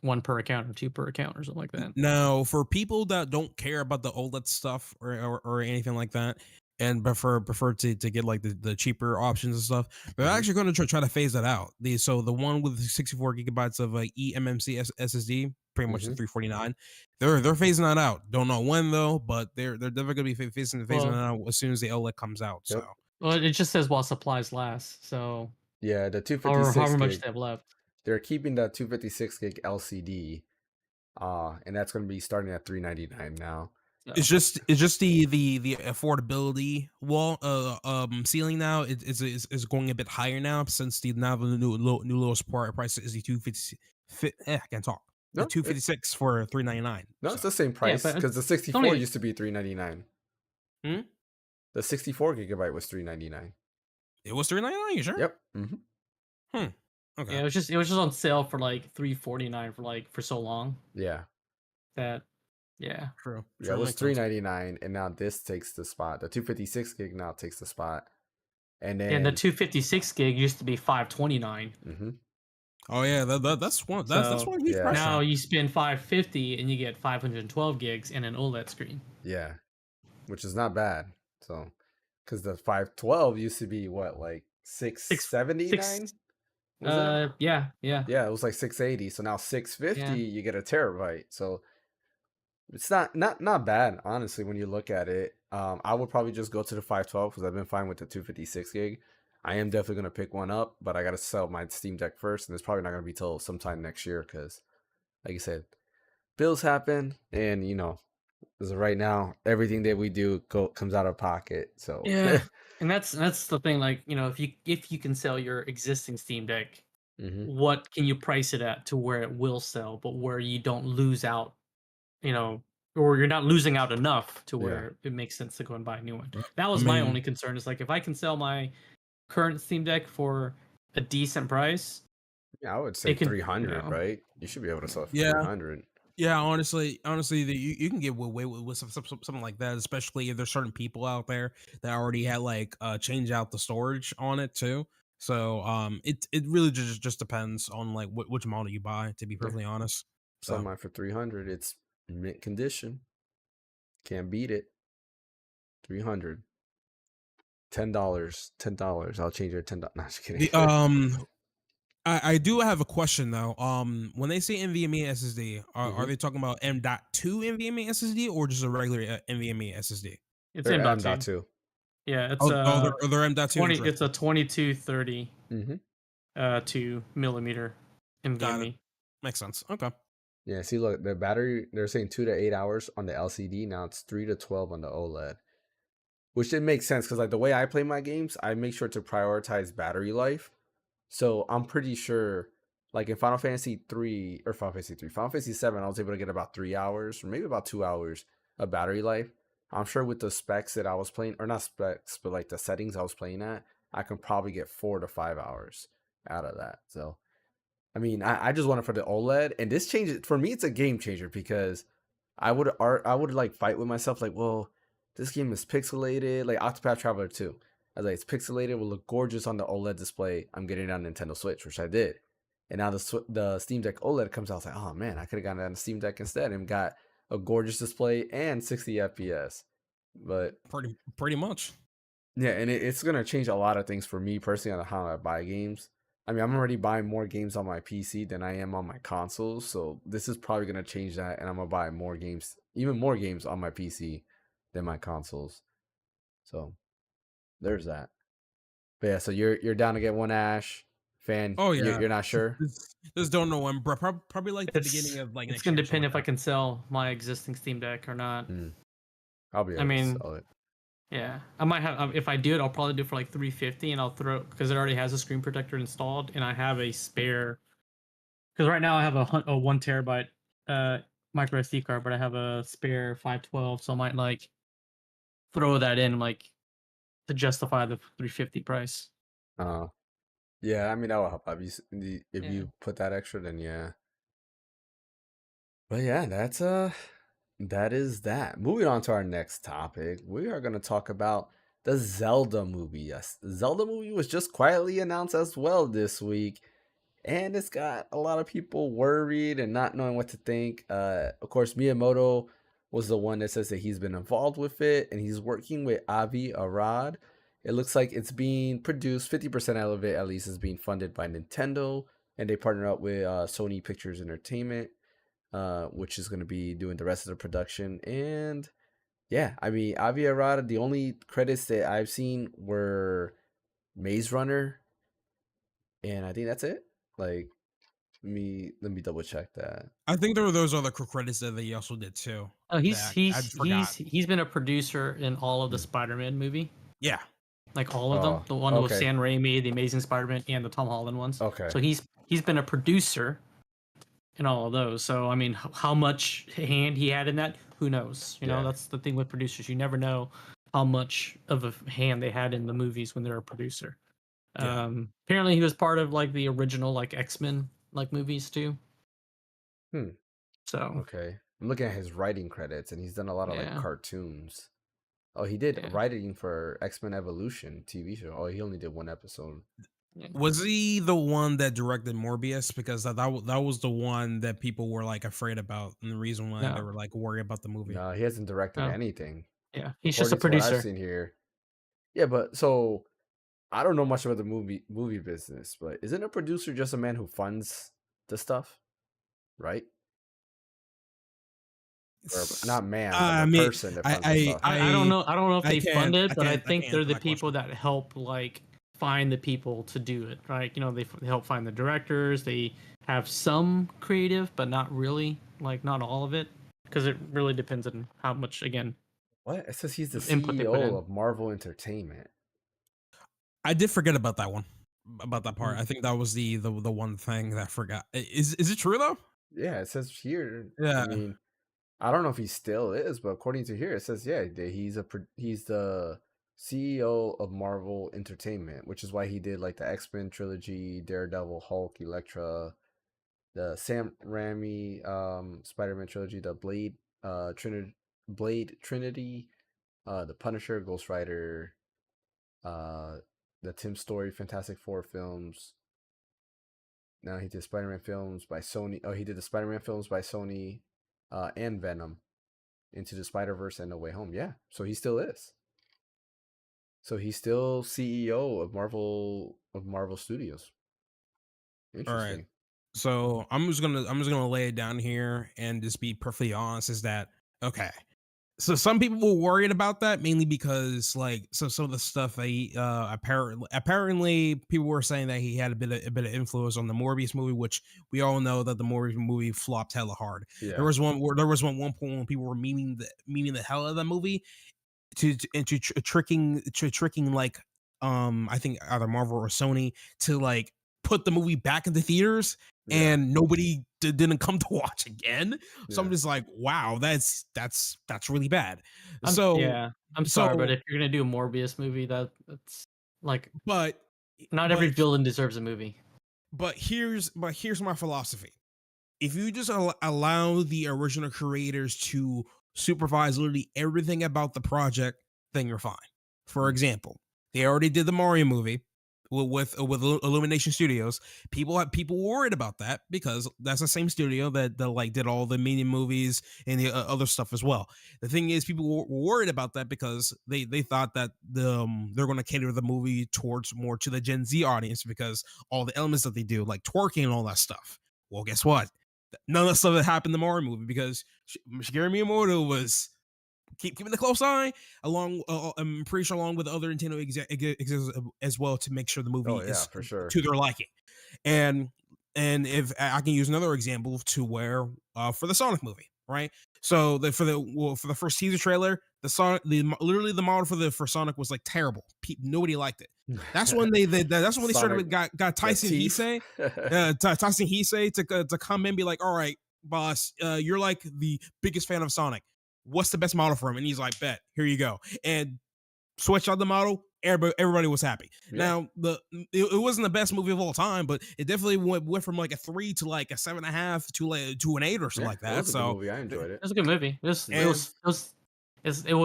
one per account or two per account or something like that. Now, for people that don't care about the OLED stuff or anything like that, and prefer to get like the cheaper options and stuff, they're Mhm. actually going to try to phase that out. So the one with 64 gigabytes of eMMC SSD, pretty much the Mhm. 349, they're phasing that out. Don't know when though, but they're definitely going to be phasing that Well, out as soon as the OLED comes out. Yep. So it just says while supplies last. So Yeah, the 256 however much gig. they have left. They're keeping the 256 gig LCD. And that's going to be starting at $399 now. So. it's just the affordability ceiling now is going a bit higher now since the new lowest price is the 250. I can't talk. The No, 256 for $399. no, it's the same Yeah, price but because the it's 64 only used to be $399. Hmm? The 64 gigabyte was $399. It was $399. You sure? Yep. Hmm. Hmm. Okay. Yeah, it was just on sale for like $349 for so long Yeah. that yeah. True. Yeah, it True. was Makes sense. $399, and now this takes the spot. The 256 gig now takes the spot, and And the then 256 gig used to be 529. hmm Oh yeah, that's So one huge Yeah. price now drop. you spend 550 and you get 512 gigs and an OLED screen. yeah, which is not bad. So, because the 512 used to be what, like Six 679? six Was it? yeah. Yeah, it was like 680. So now 650, Yeah. you get a terabyte. So it's not bad, honestly, when you look at it. I would probably just go to the 512 because I've been fine with the 256 gig. I am definitely gonna pick one up, but I gotta sell my Steam Deck first, and it's probably not gonna be till sometime next year because, like you said, bills happen, and as of right now, everything that we do comes out of pocket. So Yeah. And that's the thing, like, if you can sell your existing Steam Deck, hmm what can you price it at to where it will sell, but where you don't lose out, you know, or you're not losing out enough to yeah, where it makes sense to go and buy a new one. That I was my only mean, concern, is like if I can sell my current Steam Deck for a decent price, yeah, I would say it can, 300, right? You should be able to sell it for yeah, 300. yeah. Honestly, you can get away with something like that, especially if there's certain people out there that already had like change out the storage on it too. So it really just depends on like which model you buy. To be Yeah, perfectly honest. sell So mine for 300. It's mint condition. Can't beat it. 300. $10. I'll change your $10. No, just kidding. the I do have a question though. When they say NVMe SSD, are hmm they talking about M.2 NVMe SSD or just a regular NVMe SSD? it's They're M.2. M.2. Yeah, it's They're M.2. 20, it's a Interesting. 2230 hmm 2 millimeter Got it. NVMe. Makes sense. Okay. Yeah, see, look, the battery, they're saying 2 to 8 hours on the LCD. Now it's 3 to 12 on the OLED, which did make sense because, like, the way I play my games, I make sure to prioritize battery life. So I'm pretty sure, like in Final Fantasy 3 or Final Fantasy 3, Final Fantasy 7, I was able to get about 3 hours or maybe about 2 hours of battery life. I'm sure with the specs that I was playing, or not specs, but like the settings I was playing at, I can probably get 4 to 5 hours out of that. So I mean, I just want it for the OLED, and this changes for me. It's a game changer because I would like fight with myself like, well, this game is pixelated, like Octopath Traveler 2. I was like, it's pixelated, it will look gorgeous on the OLED display. I'm getting it on Nintendo Switch, which I did, and now the Steam Deck OLED comes out. I was like, oh man, I could have gotten it on the Steam Deck instead and got a gorgeous display and 60 FPS. But Pretty much. yeah, and it's gonna change a lot of things for me personally on how I buy games. I mean, I'm already buying more games on my PC than I am on my consoles, so this is probably gonna change that, and I'm gonna buy more games, even more games on my PC than my consoles. So there's that. But yeah, so you're down to get one Ash fan. Oh You're, yeah. you're not sure. Just don't know when, bro. Probably like the beginning It's of like it's next gonna year or something depend like if I that. can sell my existing Steam Deck or not. I'll be I able to mean, sell it. yeah, I might have. If I do it, I'll probably do it for like 350, and I'll throw, because it already has a screen protector installed, and I have a spare. Because right now I have a 1 terabyte micro SD card, but I have a spare 512, so I might like throw that in like to justify the 350 price. Uh, yeah, I mean that will help. If Yeah. you put that extra, then yeah. But yeah, that is that. Moving on to our next topic, we are going to talk about the Zelda movie. Yes, the Zelda movie was just quietly announced as well this week, and it's got a lot of people worried and not knowing what to think. Of course, Miyamoto was the one that says that he's been involved with it, and he's working with Avi Arad. It looks like it's being produced, 50% of it at least is being funded by Nintendo, and they partner up with Sony Pictures Entertainment, which is going to be doing the rest of the production. And yeah, I mean, Avi Arad, the only credits that I've seen were Maze Runner, and I think that's it. Like, let me double check that. I think there were those other credits that they also did too. Oh, That I forgot. he's been a producer in all of the Hmm. Spider-Man movie, Yeah. like all of them. Oh, The one with okay, Sam Raimi, the Amazing Spider-Man, and the Tom Holland ones. okay, So he's been a producer in all of those. So I mean, how much hand he had in that, who knows? yeah, That's the thing with producers. You never know how much of a hand they had in the movies when they're a producer. Yeah. Apparently he was part of like the original like X-Men like movies too. Hmm. So Okay. I'm looking at his writing credits, and he's done a lot of like yeah, cartoons. Oh, he did yeah, writing for X-Men Evolution TV show. Oh, he only did one episode. yeah. Was he the one that directed Morbius? Because that was the one that people were like afraid about, and the reason why they No, were like worried about the movie. No, he hasn't directed no, anything. yeah. He's just a According to what I've producer. seen here. Yeah, but so I don't know much about the movie business, but isn't a producer just a man who funds the stuff, right? Or S- not man, but I the mean, person that funds the I stuff. I don't know. I don't know if they fund I it, but I can't think they're answer the that people question. that help like find the people to do it. Right? You know, they help find the directors. They have some creative, but not really. Like not all of it, because it really depends on how much again What? It says he's the input they put CEO in. of Marvel Entertainment. I did forget about that one, about that part. Mm. I think that was the one thing that I forgot. Is it true though? Yeah, it says here. I Yeah. mean, I don't know if he still is, but according to here, it says yeah, that he's the CEO of Marvel Entertainment, which is why he did like the X-Men trilogy, Daredevil, Hulk, Elektra, the Sam Raimi Spider-Man trilogy, the Blade Trinity, the Punisher, Ghost Rider, uh, the Tim Story Fantastic Four films. Now he did Spider-Man films by Sony. Oh, he did the Spider-Man films by Sony, and Venom, Into the Spider-Verse, and No Way Home. Yeah, so he still is. So he's still CEO of Marvel Studios. All right. Interesting. So I'm just gonna lay it down here and just be perfectly honest. Is that okay? So some people were worried about that mainly because like so some of the stuff that he apparently people were saying that he had a bit of influence on the Morbius movie, which we all know that the Morbius movie flopped hella hard. Yeah. There was one point when people were memeing the hell out of that movie into tricking like I think either Marvel or Sony to like put the movie back into theaters, Yeah. and nobody didn't come to watch again. So I'm Yeah. just like, wow, that's really bad. I'm So yeah. I'm sorry, but so if you're gonna do a Morbius movie, that's like but not every but villain deserves a movie. but here's my philosophy. If you just allow the original creators to supervise literally everything about the project, then you're fine. For Mm. example, they already did the Mario movie with Illumination Studios. People worried about that because that's the same studio that like did all the Minion movies and the other stuff as well. The thing is, people were worried about that because they thought that they're going to cater the movie towards more to the Gen Z audience because all the elements that they do, like twerking and all that stuff. Well, guess what? None of that stuff that happened in the Mario movie because Shigeru Miyamoto was keeping the close eye along. I'm pretty sure along with other Nintendo executives as well to make sure the movie Oh yeah, is for sure. to their liking. And if I can use another example to where for the Sonic movie, right? So for the first teaser trailer, the Sonic literally the model for Sonic was like terrible. Nobody liked it. That's when that's when they started Sonic, with got the Tyson teeth. Heisei, Tyson Heisei to come in and be like, all right, boss, you're like the biggest fan of Sonic. What's the best model for him? And he's like, bet, here you go. And switch out the model. Everybody was happy. Yeah. Now it wasn't the best movie of all time, but it definitely went from like a 3 to like a 7.5 to an 8 or something Yeah, like it that. was a good So movie. I enjoyed it. It was a good movie. Yeah. It was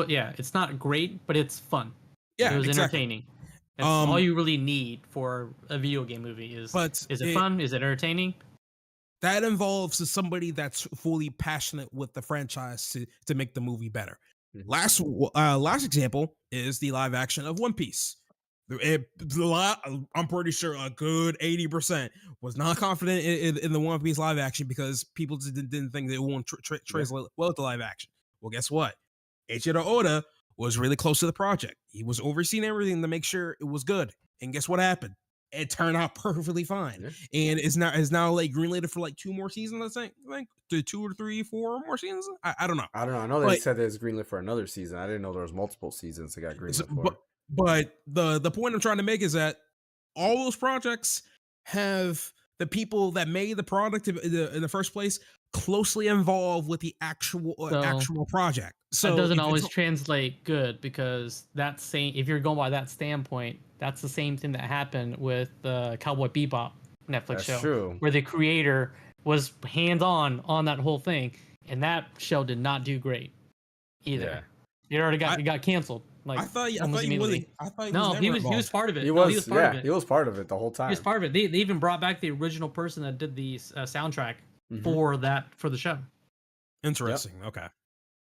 yeah. It's not great, but it's fun. yeah, It was exactly. entertaining. That's all Um, you really need for a video game movie is but it fun? Is it entertaining? that involves somebody that's fully passionate with the franchise to make the movie better. Mhm. Last example is the live action of One Piece. I'm pretty sure a good 80% was not confident in the One Piece live action because people didn't think they won't translate well to live action. Well, guess what? Eiichiro Oda was really close to the project. He was overseeing everything to make sure it was good. And guess what happened? It turned out perfectly fine. Yeah. And is now like greenlit for like 2 more seasons. I think 2 or 3, 4 more seasons. I don't know. I don't know. I know they But said it's greenlit for another season. I didn't know there was multiple seasons they got greenlit for. but the point I'm trying to make is that all those projects have the people that made the product in the first place closely involved with the So actual project. that So doesn't if it's always translate good because that same if you're going by that standpoint, that's the same thing that happened with the Cowboy Bebop Netflix That's show, true. where the creator was hands on that whole thing, and that show did not do great either. Yeah. It got canceled like I almost thought he wasn't. immediately. I thought he was No, never he was involved. part of it. He No, he was was, part of yeah, it. he was part of it the whole He was time. part of it. They even brought back the original person that did the soundtrack Mhm. for the show. Interesting. Okay.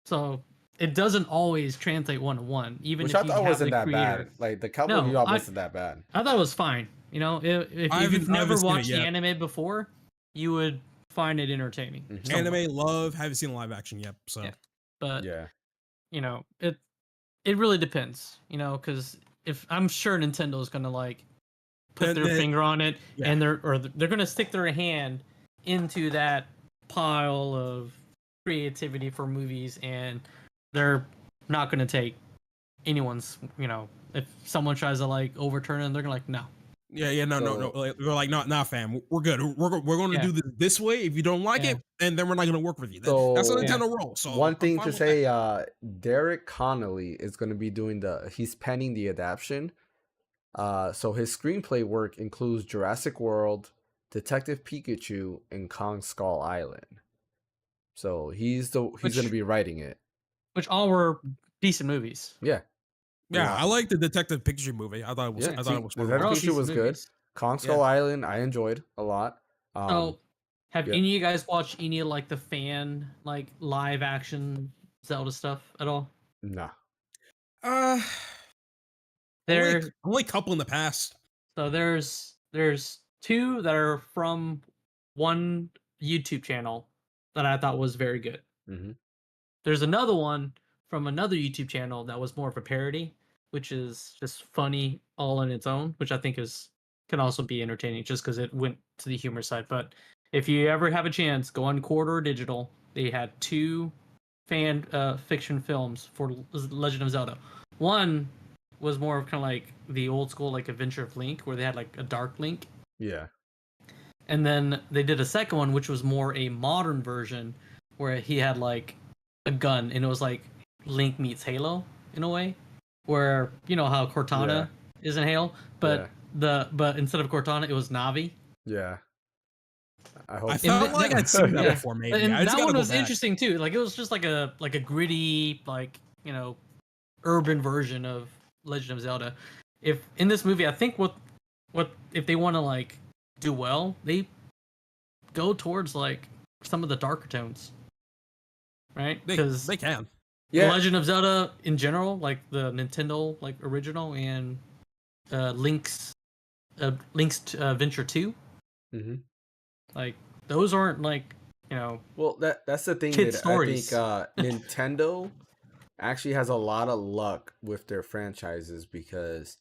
So it doesn't always translate 1-to-1, even Which if I you thought have wasn't the that creator. bad. Like the Cowboy No, Bebop wasn't that bad. I thought it was fine. You know, if I you've haven't never seen it watched the yet. anime before, you would find it entertaining. Mhm. somewhat. Anime love. Haven't seen live action yet. So Yeah. But Yeah. you know, it really depends. You know, because if I'm sure Nintendo's gonna like put their finger on it, yeah. and they're gonna stick their hand into that pile of creativity for movies, and they're not gonna take anyone's. You know, if someone tries to like overturn it, they're gonna like no. Yeah, no. So- Like, they're like, nah, fam. We're good. We're going to Yeah. do this way. If you don't like Yeah. it, and then we're not going to work with you. That's So- a Yeah. Nintendo role. So One I'm thing fine to with say, that. Derek Connolly is going to be doing he's penning the adaptation. So his screenplay work includes Jurassic World, Detective Pikachu, and Kong Skull Island. So he's going to be writing it. Which all were decent movies. Yeah. Yeah, I like the Detective Pikachu movie. I thought it was. Yeah, I thought see, it was the fun. They're all Detective Pikachu was decent good. movies. Kong Skull Island, I enjoyed a lot. So, have yeah. any of you guys watched any of like the fan like live action Zelda stuff at all? Nah. Only a couple in the past. So there's two that are from one YouTube channel that I thought was very good. Mm-hmm. There's another one from another YouTube channel that was more of a parody, which is just funny all on its own, which I think can also be entertaining just because it went to the humor side. But if you ever have a chance, go on Corridor Digital. They had two fan fiction films for Legend of Zelda. One was more of kind of like the old school like Adventure of Link, where they had like a Dark Link. Yeah. And then they did a second one, which was more a modern version, where he had like a gun, and it was like Link meets Halo in a way, where you know how Cortana is in Halo, but but instead of Cortana, it was Navi. Yeah. I felt like I'd seen that before. Maybe And I just that one go was back. interesting too. Like it was just like a gritty, like you know, urban version of Legend of Zelda. If in this movie, I think what if they want to like do well, they go towards like some of the darker tones, right? Because they can. The Legend of Zelda in general, like the Nintendo like original and Link's Venture 2. Mm-hmm. Like those aren't like, you know, well that's the thing kid that stories. I think Nintendo actually has a lot of luck with their franchises because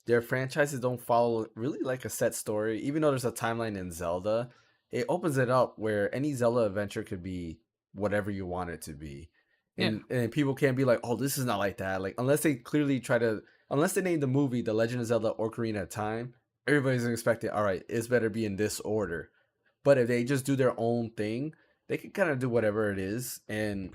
their franchises don't follow really like a set story. Even though there's a timeline in Zelda, it opens it up where any Zelda adventure could be whatever you want it to be. And people can't be like, oh, this is not like that. Like unless they clearly unless they name the movie The Legend of Zelda Ocarina of Time, everybody's expecting, all right, it's better be in this order. But if they just do their own thing, they can kind of do whatever it is, and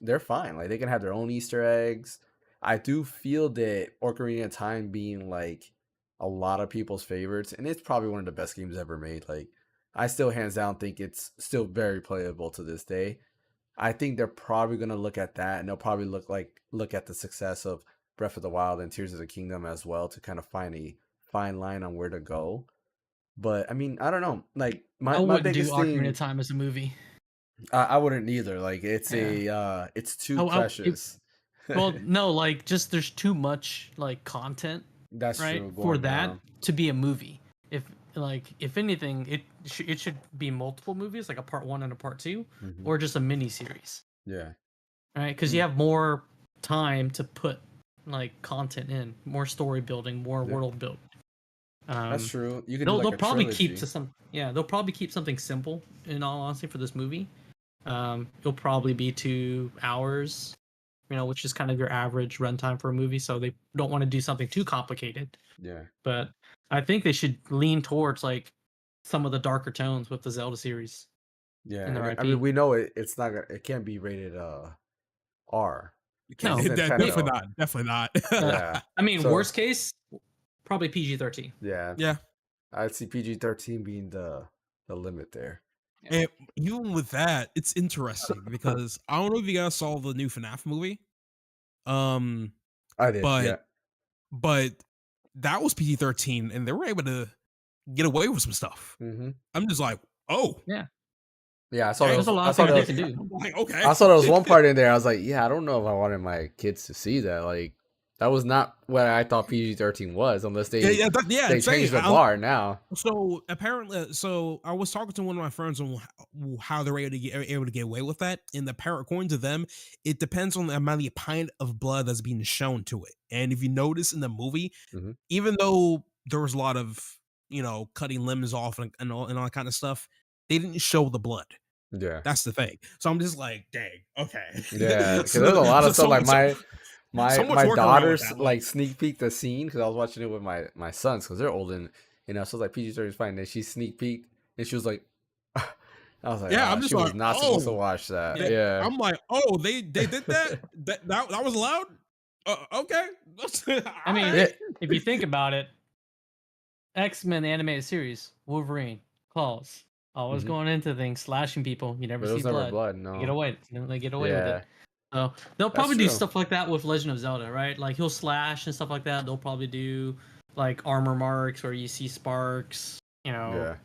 they're fine. Like they can have their own Easter eggs. I do feel that Ocarina of Time being like a lot of people's favorites, and it's probably one of the best games ever made. Like I still hands down think it's still very playable to this day. I think they're probably gonna look at that, and they'll probably look at the success of Breath of the Wild and Tears of the Kingdom as well to kind of find a fine line on where to go. But I mean, I don't know. Like my biggest thing, Ocarina of Time as a movie. I wouldn't either. Like it's it's too precious. Well, no, like just there's too much like content. That's right true. for that to be a movie. If anything, it should be multiple movies, like a part 1 and a part 2, or just a mini series. Yeah. Right, because you have more time to put like content in, more story building, more world build. That's true. You can. They'll probably keep They'll probably keep something simple. In all honesty, for this movie, it'll probably be 2 hours. You know, which is kind of your average runtime for a movie. So they don't want to do something too complicated. Yeah. But I think they should lean towards like some of the darker tones with the Zelda series. Yeah, in their I mean, IP. we know it's not gonna, it can't be rated R because No, it's Definitely Nintendo. not. Definitely not. Yeah, I mean, so worst case, probably PG-13. yeah, Yeah. I'd see PG-13 being the limit there. Yeah. And even with that, it's interesting because I don't know if you guys saw the new FNAF movie. Um, I did, but yeah. but that was PG-13, and they were able to get away with some stuff. Mm-hmm. I'm just like, oh, Yeah. Yeah, I saw dang. There's a those. lot I of saw things they those. can do. I'm like, okay. I saw there was one part in there. I was like, yeah, I don't know if I wanted my kids to see that. Like, that was not what I thought PG-13 was, unless yeah, they I'm saying. changed the bar now. So apparently, so I was talking to one of my friends on how they're able to get away with that. And according to them, it depends on the amount of pint of blood that's being shown to it. And if you notice in the movie, Mhm. even though there was a lot of cutting limbs off and all that kind of stuff, they didn't show the blood. Yeah, That's the thing. So I'm just like, dang, okay. yeah, because there's a lot of stuff like so much my workaround with daughters that. like sneak peeked the scene because I was watching it with my sons because they're old and so it's like PG-13 is fine. And she sneak peeked and she was like, I was like, yeah, I'm just she was like, not supposed to watch that. Yeah, I'm like, oh, they did that. that was allowed. Okay. I mean, Yeah. if you think about it, X-Men the animated series, Wolverine, claws, always Mhm. going into things, slashing people. You never But there see was never blood. blood. They No. get away. They get away with Yeah, it. So they'll that's probably do true. stuff like that with Legend of Zelda, right? Like he'll slash and stuff like that. They'll probably do like armor marks where you see sparks. You know,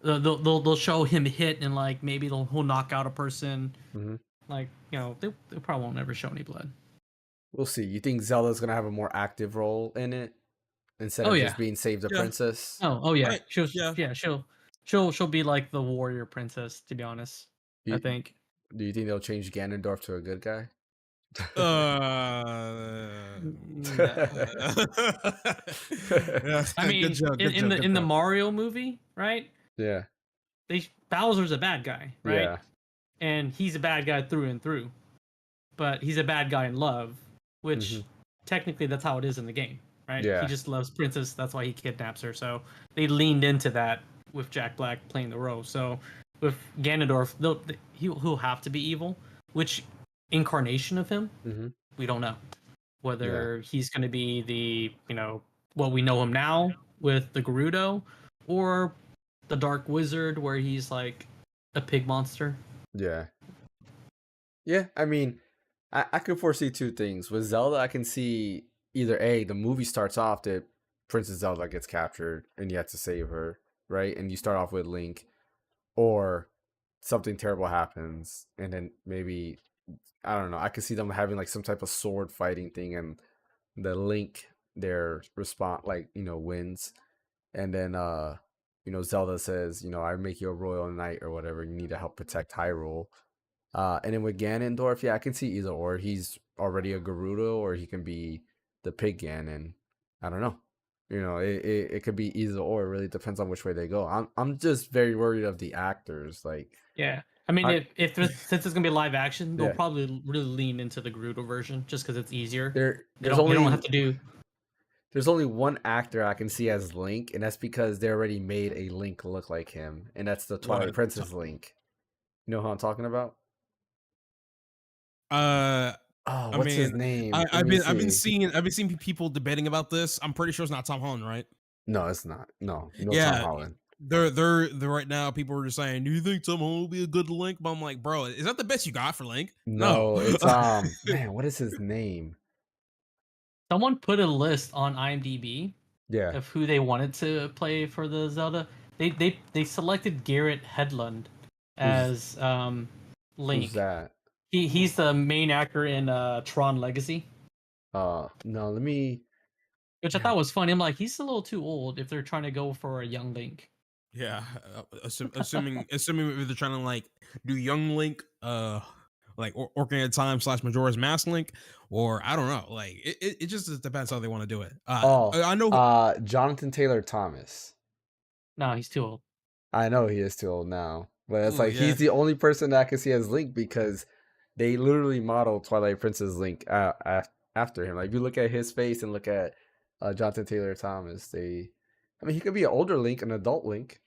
Yeah. they'll show him hit and like maybe he'll knock out a person. Mhm. Like they probably won't ever show any blood. We'll see. You think Zelda's gonna have a more active role in it instead Oh of yeah. just being Save the Yeah. Princess? Oh yeah. Yeah. She'll be like the warrior princess. To be honest, I You, think. do you think they'll change Ganondorf to a good guy? No. Yeah, I good mean, job. Good in job. the Good in the job. Mario movie, right? Yeah, Bowser's a bad guy, right? yeah, And he's a bad guy through and through. But he's a bad guy in love, which Mhm. technically that's how it is in the game, right? Yeah. He just loves Princess, that's why he kidnaps her. So they leaned into that with Jack Black playing the role. So with Ganondorf, he'll have to be evil. Which incarnation of him, Mhm. we don't know. Whether he's going to be the what we know him now with the Gerudo, or the Dark Wizard where he's like a pig monster. Yeah. Yeah, I mean, I could foresee two things. With Zelda, I can see either A, the movie starts off that Princess Zelda gets captured and you have to save her, right? And you start off with Link, or something terrible happens and then maybe I don't know, I could see them having like some type of sword fighting thing and the Link their response like, wins. And then Zelda says, I make you a royal knight or whatever, you need to help protect Hyrule. And then with Ganondorf, yeah, I can see either or. He's already a Gerudo, or he can be the pig Ganon. I don't know. It could be either or. It really depends on which way they go. I'm just very worried of the actors. Like, Yeah, I mean, I, since it's gonna be live action, they'll yeah, probably really lean into the Gerudo version just because it's easier. They there's don't have to do. there's only one actor I can see as Link, and that's because they already made a Link look like him, and that's the Twilight What? Princess Link. You know who I'm talking about? Uh, Oh, I what's his mean, name? I, Let I've me been see. I've been seeing people debating about this. I'm pretty sure it's not Tom Holland, right? No, it's not. No, Tom Yeah, Holland. they're right now. People are just saying, "Do you think Tom Holland will be a good Link?" But I'm like, bro, is that the best you got for Link? No. No, it's man, what is his name? Someone put a list on IMDb Yeah, of who they wanted to play for the Zelda. They selected Garrett Hedlund who's as who's Link. that? He's the main actor in Tron Legacy, No, let me. which I thought was funny. I'm like, he's a little too old if they're trying to go for a young Link. Yeah, assuming if they're trying to like do young Link, like Ocarina of Time / Majora's Mask Link, or I don't know. Like it just depends how they want to do it. I know. Jonathan Taylor Thomas. No, he's too old. I know he is too old now, but it's Ooh, like yeah. he's the only person that I can see as Link because they literally modeled Twilight Princess Link after him. Like if you look at his face and look at Jonathan Taylor Thomas, I mean, he could be an older Link, an adult Link.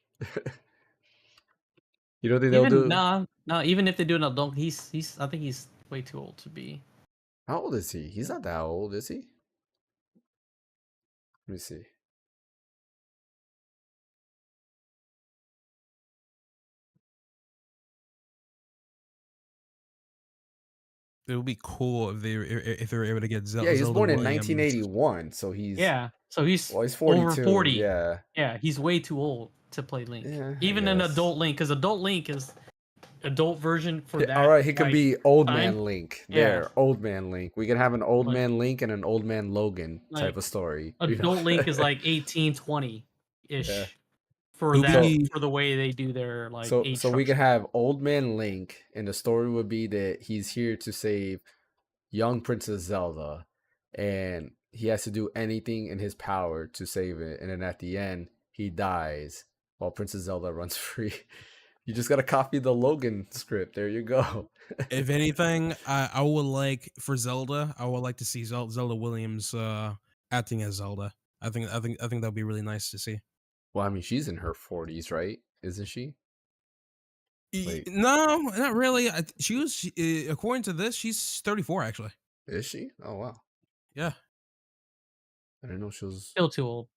You don't think they'll Even do? even if they do an adult, he's I think he's way too old to be. How old is he? He's not that old, is he? Let me see. It would be cool if they were able to get Yeah, he was Zelda born in Williams. 1981, so he's Yeah, so he's well, he's over 42. 40. Yeah, Yeah, he's way too old to play Link. yeah, I Even an guess. adult Link, because adult Link is adult version for All that right, he can like be old time. man Link. Yeah, There, old man Link. We can have an old like man Link and an old man Logan type like of story. You adult Link is know? like 18, 20 Yeah. ish for It'll that So be for the way they do their like so age so we can structure. have old man Link, and the story would be that he's here to save young Princess Zelda, and he has to do anything in his power to save it. And then at the end, he dies while Princess Zelda runs free. You just gotta copy the Logan script. There you go. if anything, I would like for Zelda. I would like to see Zelda Williams acting as Zelda. I think that'd be really nice to see. Well, I mean, she's in her 40s, right? Isn't she? Wait, No, not really. She was according to this, she's 34 actually. is she? Oh wow, Yeah, I didn't know she was. Still too old.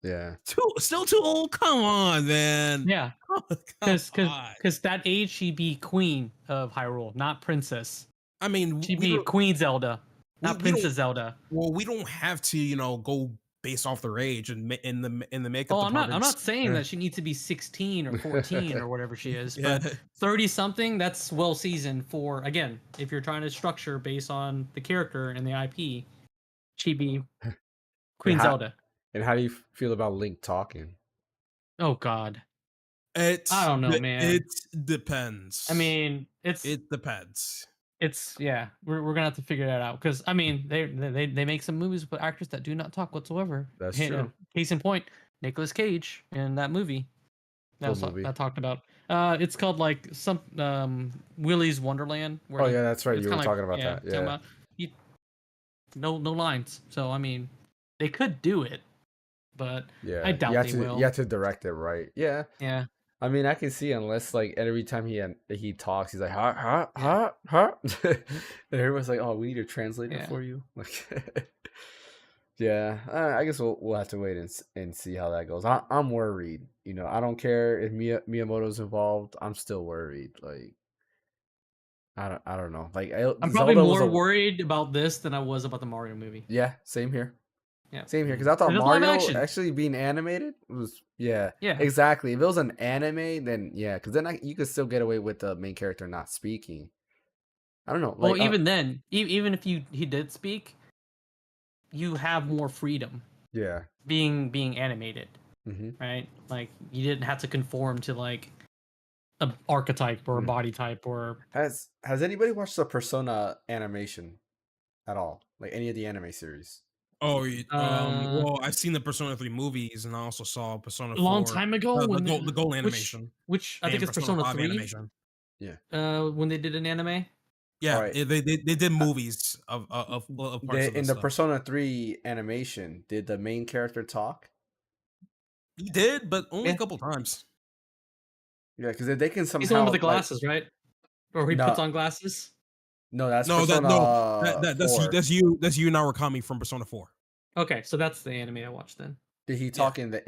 Yeah, still too old. Come on, man. Yeah, Come on. because that age she'd be queen of Hyrule, not princess. I mean, She'd we be don't. Queen Zelda, not We don't. Princess Zelda. Well, we don't have to, go based off their age and in the makeup Oh, I'm not departments. saying that she needs to be 16 or 14 or whatever she is, Yeah. but 30 something, that's well seasoned for, again, if you're trying to structure based on the character and the IP, she'd be Queen how, Zelda. and how do you feel about Link talking? Oh God. I don't know, man. It depends. I mean, it depends. yeah, we're gonna have to figure that out because I mean they make some movies with actors that do not talk whatsoever. That's Hey, true. Case in point, Nicolas Cage in that movie. What movie? That talked about. It's called like some Willy's Wonderland. Where Oh yeah, that's right. it's You were kinda talking about yeah, that. talking Yeah, about no lines. So I mean, they could do it, but yeah. I doubt they You will. have to direct it right. Yeah. Yeah. I mean, I can see unless like every time he talks, he's like huh. And everyone's like, oh, we need a translator Yeah. for you. Like, yeah. I guess we'll have to wait and see how that goes. I'm worried. I don't care if Miyamoto's involved. I'm still worried. Like, I don't know. Like, I'm probably Zelda was more a worried about this than I was about the Mario movie. yeah. Same here. Yeah. Same here, because I thought It is live Mario action. actually being animated was yeah Yeah. exactly. If it was an anime, then yeah, because then you could still get away with the main character not speaking. I don't know, Well, like even then, even if he did speak, you have more freedom yeah, being animated, hmm right? Like you didn't have to conform to like an archetype or a Mm. body type or Has anybody watched the Persona animation at all? Like any of the anime series? Oh, well, a I've seen the Persona 3 movies, and I also saw Persona 4, long time ago the when gold animation, which I think and it's Persona 3 animation. Yeah. when they did an anime. Yeah, All right. they did movies of parts of In this the stuff. Persona 3 animation, did the main character talk? He did, but only Yeah. a couple times. Yeah, because they can He's the one with somehow the glasses, right? Or he puts no, on glasses. that's No, Persona that's 4. that's you Narukami from Persona 4. Okay, so that's the anime I watched then. Did he talk in that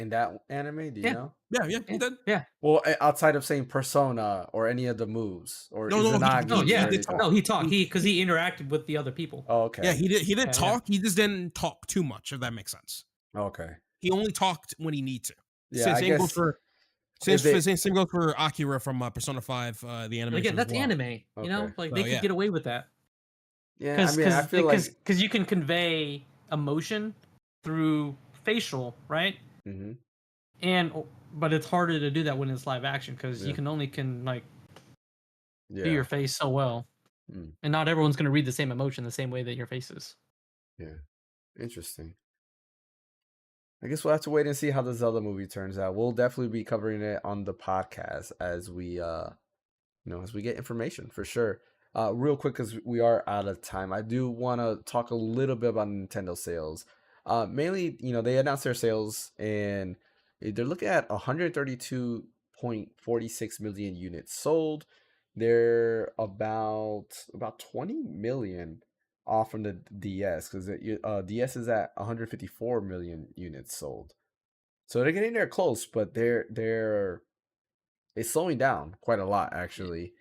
anime? Do you know? Yeah, he did. Yeah. Well, outside of saying Persona or any of the moves or No, Izanagi Oh yeah. or did anything. talk. No, he talked. Because he interacted with the other people. Oh, okay. Yeah, he did Yeah, talk. He just didn't talk too much, if that makes sense. Okay. He only talked when he need to. Yeah, I Same goes guess for if they- same goes for Akira from Persona 5, the But animation again, that's as well. anime. You know, Okay. like So, they could yeah. get away with that. Yeah, I mean, I feel like because you can convey emotion through facial, right? Mhm. But it's harder to do that when it's live action because Yeah. you can only like yeah. do your face so well, Mm. and not everyone's gonna read the same emotion the same way that your face is. Yeah. Interesting. I guess we'll have to wait and see how the Zelda movie turns out. We'll definitely be covering it on the podcast as we as we get information for sure. Real quick, because we are out of time, I do want to talk a little bit about Nintendo sales. Mainly, they announced their sales and they're looking at 1.46 million units sold. They're about 20 million off from the DS because DS is at 154 million units sold. So they're getting there close, but it's slowing down quite a lot actually.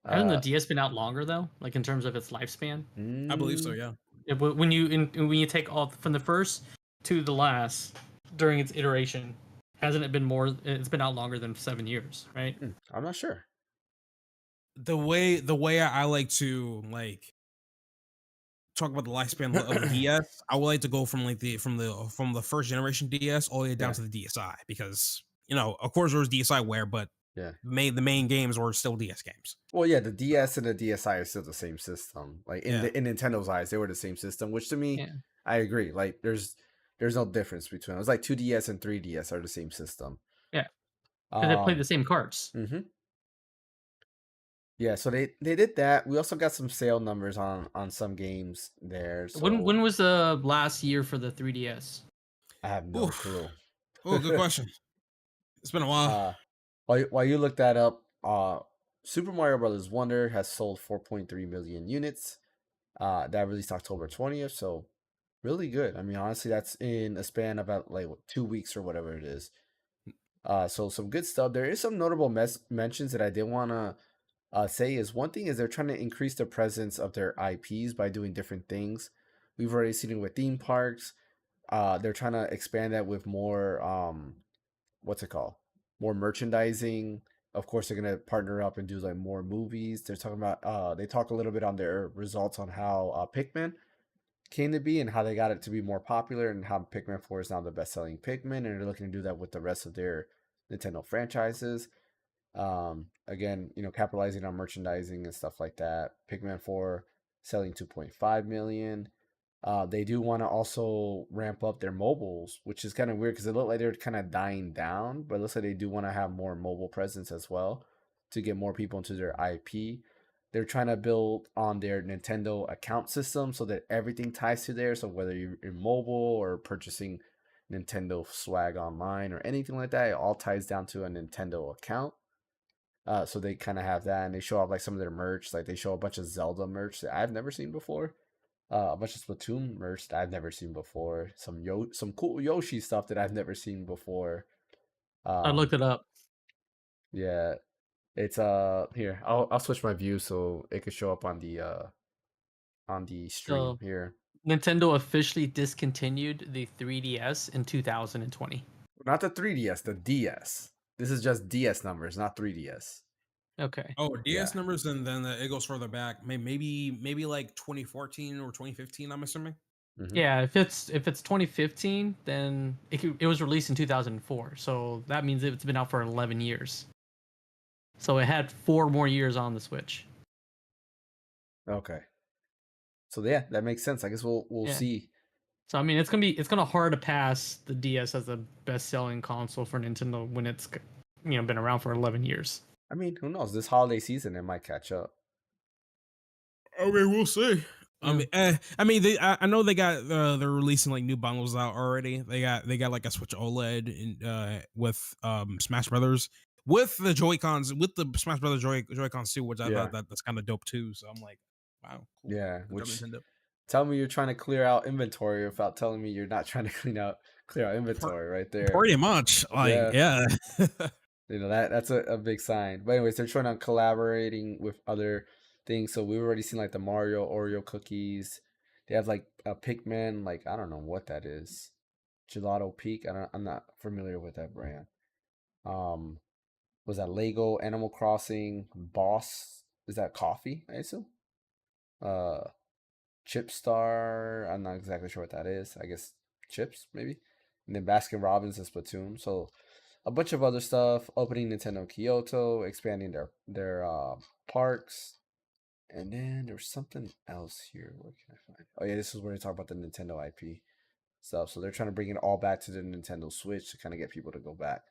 Hasn't the Uh, DS been out longer though? Like in terms of its lifespan? I believe so. mm, Yeah. When you take all from the first to the last during its iteration, hasn't it been more? It's been out longer than 7 years, right? I'm not sure. The way I like to like talk about the lifespan of the DS, I would like to go from like the first generation DS all the way down Yeah, to the DSi because of course there was DSiWare, but yeah. the main games were still DS games. Well, yeah, the DS and the DSi are still the same system. Like Yeah. in Nintendo's eyes, they were the same system. Which to me, Yeah, I agree. Like there's no difference between them. It's like 2DS and 3DS are the same system. yeah, because they play the Um. same cards. Yeah. So they did that. We also got some sale numbers on some games there. When So was the last year for the 3DS? I have no Oof. clue. Oh, good question. It's been a while. uh, while you look that up, Super Mario Brothers Wonder has sold 4.3 million units. That released October 20th. So really good. I mean, honestly, that's in a span of about like 2 weeks or whatever it is. So some good stuff. There is some notable mentions that I did want to say is one thing is they're trying to increase the presence of their IPs by doing different things. We've already seen it with theme parks. They're trying to expand that with more what's it called? More merchandising. Of course, they're gonna partner up and do like more movies. They're talking about they talk a little bit on their results on how Pikmin came to be and how they got it to be more popular and how Pikmin 4 is now the best selling Pikmin, and they're looking to do that with the rest of their Nintendo franchises. Again, capitalizing on merchandising and stuff like that. Pikmin 4 selling 2.5 million. They do want to also ramp up their mobiles, which is kind of weird because it looked like they're kind of dying down, but it looks like they do want to have more mobile presence as well to get more people into their IP. They're trying to build on their Nintendo account system so that everything ties to there. So whether you're in mobile or purchasing Nintendo swag online or anything like that, it all ties down to a Nintendo account. So they kind of have that, and they show off like some of their merch. Like they show a bunch of Zelda merch that I've never seen before. A bunch of Splatoon merch that I've never seen before. Some cool Yoshi stuff that I've never seen before. I looked Um, it up. yeah, it's here. I'll switch my view so it could show up on the stream So here. Nintendo officially discontinued the 3DS in 2020. Not the 3DS, the DS. This is just DS numbers, not 3DS. Okay. Oh, Yeah. DS numbers, and then it goes further back. Maybe like 2014 or 2015. I'm assuming. Mm-hmm. Yeah, if it's 2015, then it was released in 2004. So that means it's been out for 11 years. So it had 4 more years on the Switch. Okay. So yeah, that makes sense. I guess we'll Yeah. see. So I mean, it's gonna hard to pass the DS as the best selling console for Nintendo when it's been around for 11 years. I mean, who knows? This holiday season, it might catch up. I mean, we'll see. Yeah. I know they're releasing like new bundles out already. They got like a Switch OLED with Smash Brothers with the Joy Cons with the Smash Brothers Joy Cons too, which I Yeah. thought that's kind of dope too. So I'm like, wow, cool. Yeah, Good job, which Nintendo. tell me you're trying to clear out inventory without telling me you're not trying to clear out Pre- inventory right there. Pretty much, like Yeah. yeah. That's a big sign. But anyways, they're trying on collaborating with other things. So we've already seen like the Mario Oreo cookies. They have like a Pikmin, like I don't know what that is. Gelato Peak. I'm not familiar with that brand. Um was that Lego Animal Crossing Boss? Is that coffee, I assume? Uh Chip Star. I'm not exactly sure what that is. I guess chips, maybe. And then Baskin Robbins and Splatoon. So a bunch of other stuff. Opening Nintendo Kyoto, expanding their parks, and then there's something else here. Where can I find? Oh yeah, this is where they talk about the Nintendo IP stuff. So they're trying to bring it all back to the Nintendo Switch to kind of get people to go back.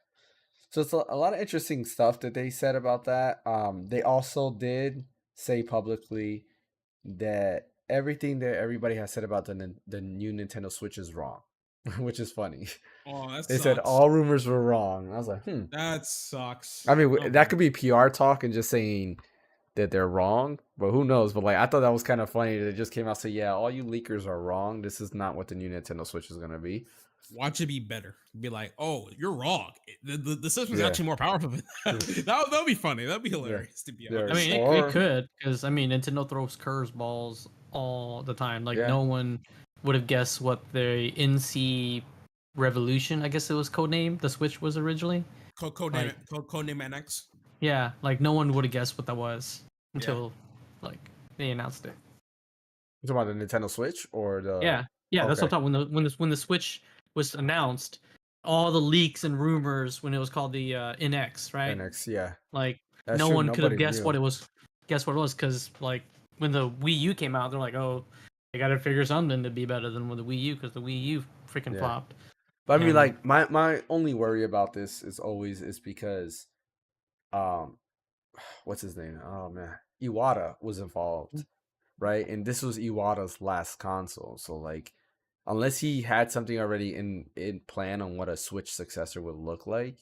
So it's a lot of interesting stuff that they said about that. They also did say publicly that everything that everybody has said about the new Nintendo Switch is wrong. which is funny. Oh, that They said sucks. all rumors were wrong. I was like, That sucks. I mean, Oh that my could be PR talk and just saying that they're wrong, but who knows? But like, I thought that was kind of funny that it just came out and said, yeah, all you leakers are wrong. This is not what the new Nintendo Switch is gonna be. Watch it be better. Be like, oh, you're wrong. The system's Yeah. actually more powerful than that. That'll be funny. That'd be hilarious, to be Yeah. I honest. mean, it Or could, because I mean, Nintendo throws curveballs all the time. Like, yeah, no one would have guessed what the NC Revolution, I guess it was codenamed, the Switch was originally. Codename Like, Codename NX. yeah, like no one would have guessed what that was Yeah. until like they announced it. you talking about the Nintendo Switch or the? Yeah, yeah, that's what Okay. I'm talking. When the Switch was announced, all the leaks and rumors when it was called the NX, right? NX, yeah, Like that's no true. one could have Nobody guessed knew. what it was. Guess what it was? Because like when the Wii U came out, they're like, oh, they got to figure something to be better than with the Wii U because the Wii U freaking Yeah. flopped. But I mean, And like my only worry about this is because, um, what's his name? Oh man, Iwata was involved, right? And this was Iwata's last console, so like, unless he had something already in plan on what a Switch successor would look like,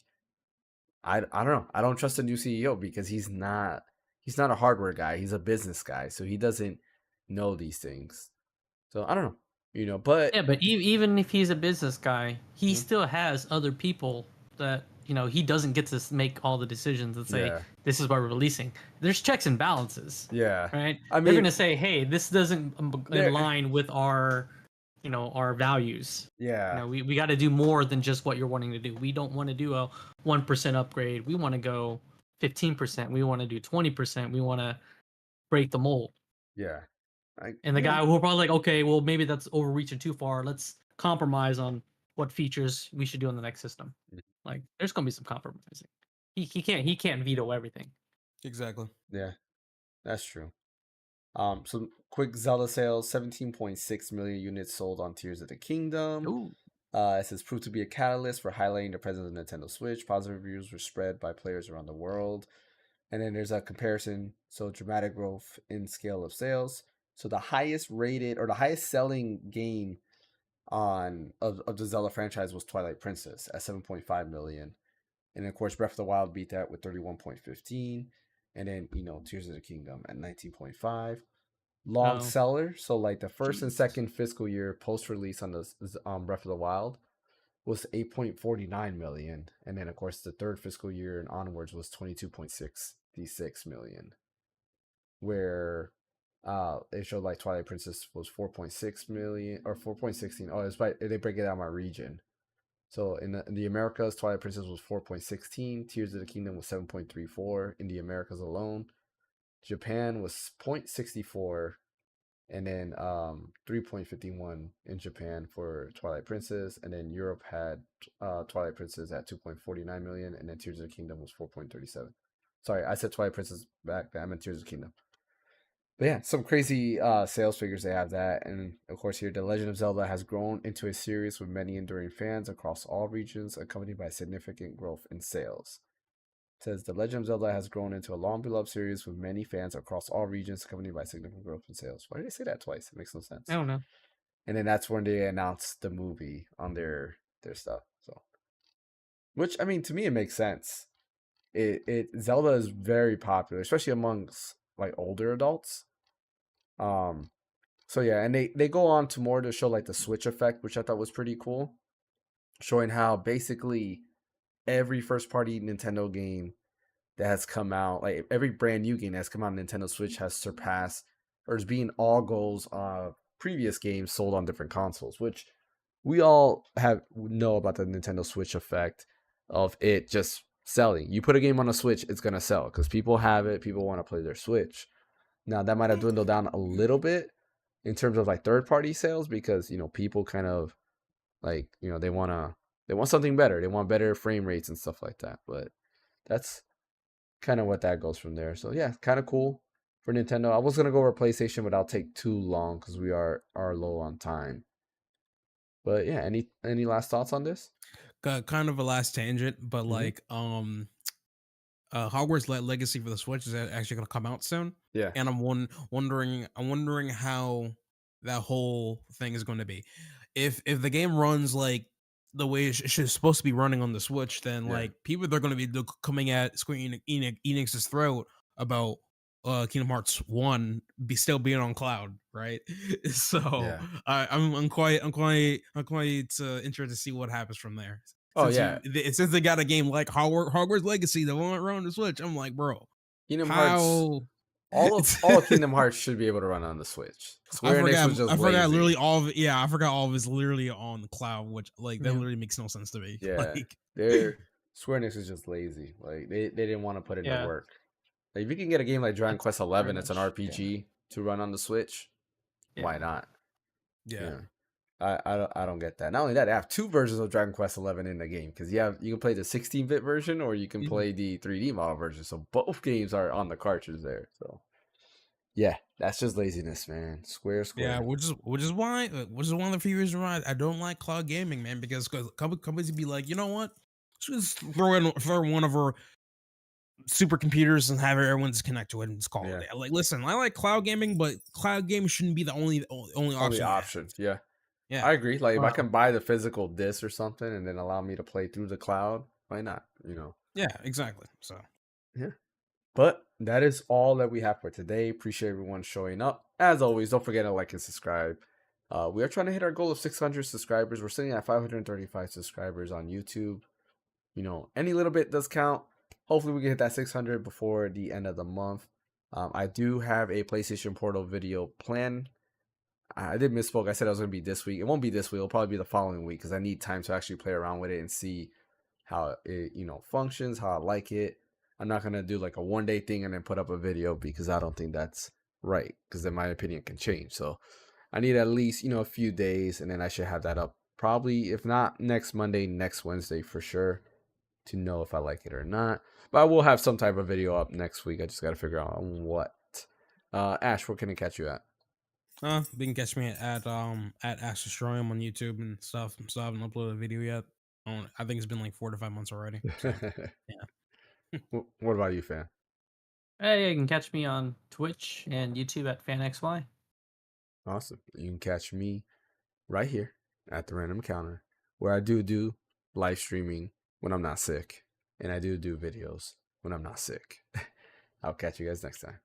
I don't know. I don't trust a new CEO because he's not a hardware guy. He's a business guy, so he doesn't know these things. So I don't know, but yeah, but even if he's a business guy, he Mhm. still has other people that he doesn't get to make all the decisions and say yeah, this is what we're releasing. There's checks and balances, yeah. right? I They're mean, gonna say, hey, this doesn't there, align with our our values. yeah, We got to do more than just what you're wanting to do. We don't want to do a 1% upgrade. We want to go 15%. We want to do 20%. We want to break the mold. yeah. And the Yeah, guy will probably like, okay, well maybe that's overreaching too far. Let's compromise on what features we should do in the next system. Mhm. Like there's gonna be some compromising. He can't veto everything. Exactly. yeah. That's true. Some quick Zelda sales: 17.6 million units sold on Tears of the Kingdom. Ooh. It says proved to be a catalyst for highlighting the presence of Nintendo Switch. Positive reviews were spread by players around the world. And then there's a comparison. So dramatic growth in scale of sales. So the highest rated or the highest selling game of the Zelda franchise was Twilight Princess at 7.5 million. And then, of course, Breath of the Wild beat that with 31.15. And then, Tears of the Kingdom at 19.5. Long Oh, seller. So like the first and jeez. second fiscal year post release on the Breath of the Wild was 8.49 million, and then of course the third fiscal year and onwards was 22.66 million. Where they showed like Twilight Princess was 4.6 million or 4.16. Oh, it's by they break it down by region. So in the Americas, Twilight Princess was 4.16. Tears of the Kingdom was 7.34 in the Americas alone. Japan was 0.64, and then 3.51 in Japan for Twilight Princess, and then Europe had Twilight Princess at 2.49 million, and then Tears of the Kingdom was 4.37. Sorry, I said Twilight Princess back, I meant Tears of the Kingdom. But yeah, some crazy sales figures they have that, and of course here, The Legend of Zelda has grown into a series with many enduring fans across all regions, accompanied by significant growth in sales. It says The Legend of Zelda has grown into a long beloved series with many fans across all regions, accompanied by significant growth in sales. Why did they say that twice? It makes no I sense. don't know. And then that's when they announced the movie on their stuff. So, which I mean, to me, it makes sense. It Zelda is very popular, especially amongst like older adults. Um, so yeah, and they go on to more to show like the Switch effect, which I thought was pretty cool, showing how basically every first party Nintendo game that has come out, like every brand new game that's come out on Nintendo Switch has surpassed or is being all goals of previous games sold on different consoles, which we all have know about the Nintendo Switch effect of it just selling. You put a game on a Switch, it's gonna sell because people have it, people want to play their Switch. Now that might have dwindled down a little bit in terms of like third party sales because people kind of like they want something better. They want better frame rates and stuff like that. But that's kind of what that goes from there. So yeah, kind of cool for Nintendo. I was gonna go over PlayStation, but I'll take too long because we are low on time. But yeah, any last thoughts on this? Kind of a last tangent, but Mm-hmm. like Hogwarts Legacy for the Switch is actually going to come out soon, Yeah, and I'm wondering how that whole thing is going to be. if the game runs like the way it's supposed to be running on the Switch, then Yeah. like people they're going to be coming at Square Enix's throat about Kingdom Hearts 1 still being on cloud, right? So Yeah. I'm quite interested to see what happens from there. Oh yeah. Since they got a game like Hogwarts Legacy that won't run on the Switch, I'm like, bro, Kingdom Hearts, how? all of Kingdom Hearts should be able to run on the Switch. Square Enix was just I forgot lazy. literally all of it. Yeah, I forgot all of it's literally on the cloud, which like that Yeah. literally makes no sense to me. Yeah, Like, they're Square Enix is just lazy. Like they didn't want to put in the Yeah. work. Like if you can get a game like Dragon That's Quest very 11, it's an much. Yeah. RPG to run on the Switch. Why Yeah. not? yeah, Yeah. I don't get that. Not only that, they have two versions of Dragon Quest 11 in the game because you can play the 16-bit version or you can Mhm. play the 3D model version. So both games are on the cartridge there. So yeah, that's just laziness, man. yeah. Square. Which is one of the few reasons why I don't like cloud gaming, man. Because companies be like, you know what? Let's just throw one of our supercomputers and have everyone just connect to it and just call it a Yeah. day. Like, listen, I like cloud gaming, but cloud gaming shouldn't be the only Only option. You have. option. Yeah. Yeah, I agree. Like if I Wow. can buy the physical disc or something and then allow me to play through the cloud, why not? yeah, exactly. So Yeah. But that is all that we have for today. Appreciate everyone showing up. As always, don't forget to like and subscribe. We are trying to hit our goal of 600 subscribers. We're sitting at 535 subscribers on YouTube. Any little bit does count. Hopefully we can hit that 600 before the end of the month. I do have a PlayStation Portal video planned. I did misspoke. I said it was going to be this week. It won't be this week. It'll probably be the following week because I need time to actually play around with it and see how it, functions, how I like it. I'm not going to do like a one-day thing and then put up a video because I don't think that's right because then my opinion can change. So I need at least, a few days and then I should have that up probably, if not next Monday, next Wednesday for sure to know if I like it or not. But I will have some type of video up next week. I just got to figure out what. Ash, where can I catch you at? you can catch me at Ash Destroy on YouTube and stuff. So I haven't uploaded a video yet. I think it's been like 4 to 5 months already. So, yeah. What about you, fan? Hey, you can catch me on Twitch and YouTube at Phaneckswhy. Awesome. You can catch me right here at the Random Counter, where I do live streaming when I'm not sick, and I do videos when I'm not sick. I'll catch you guys next time.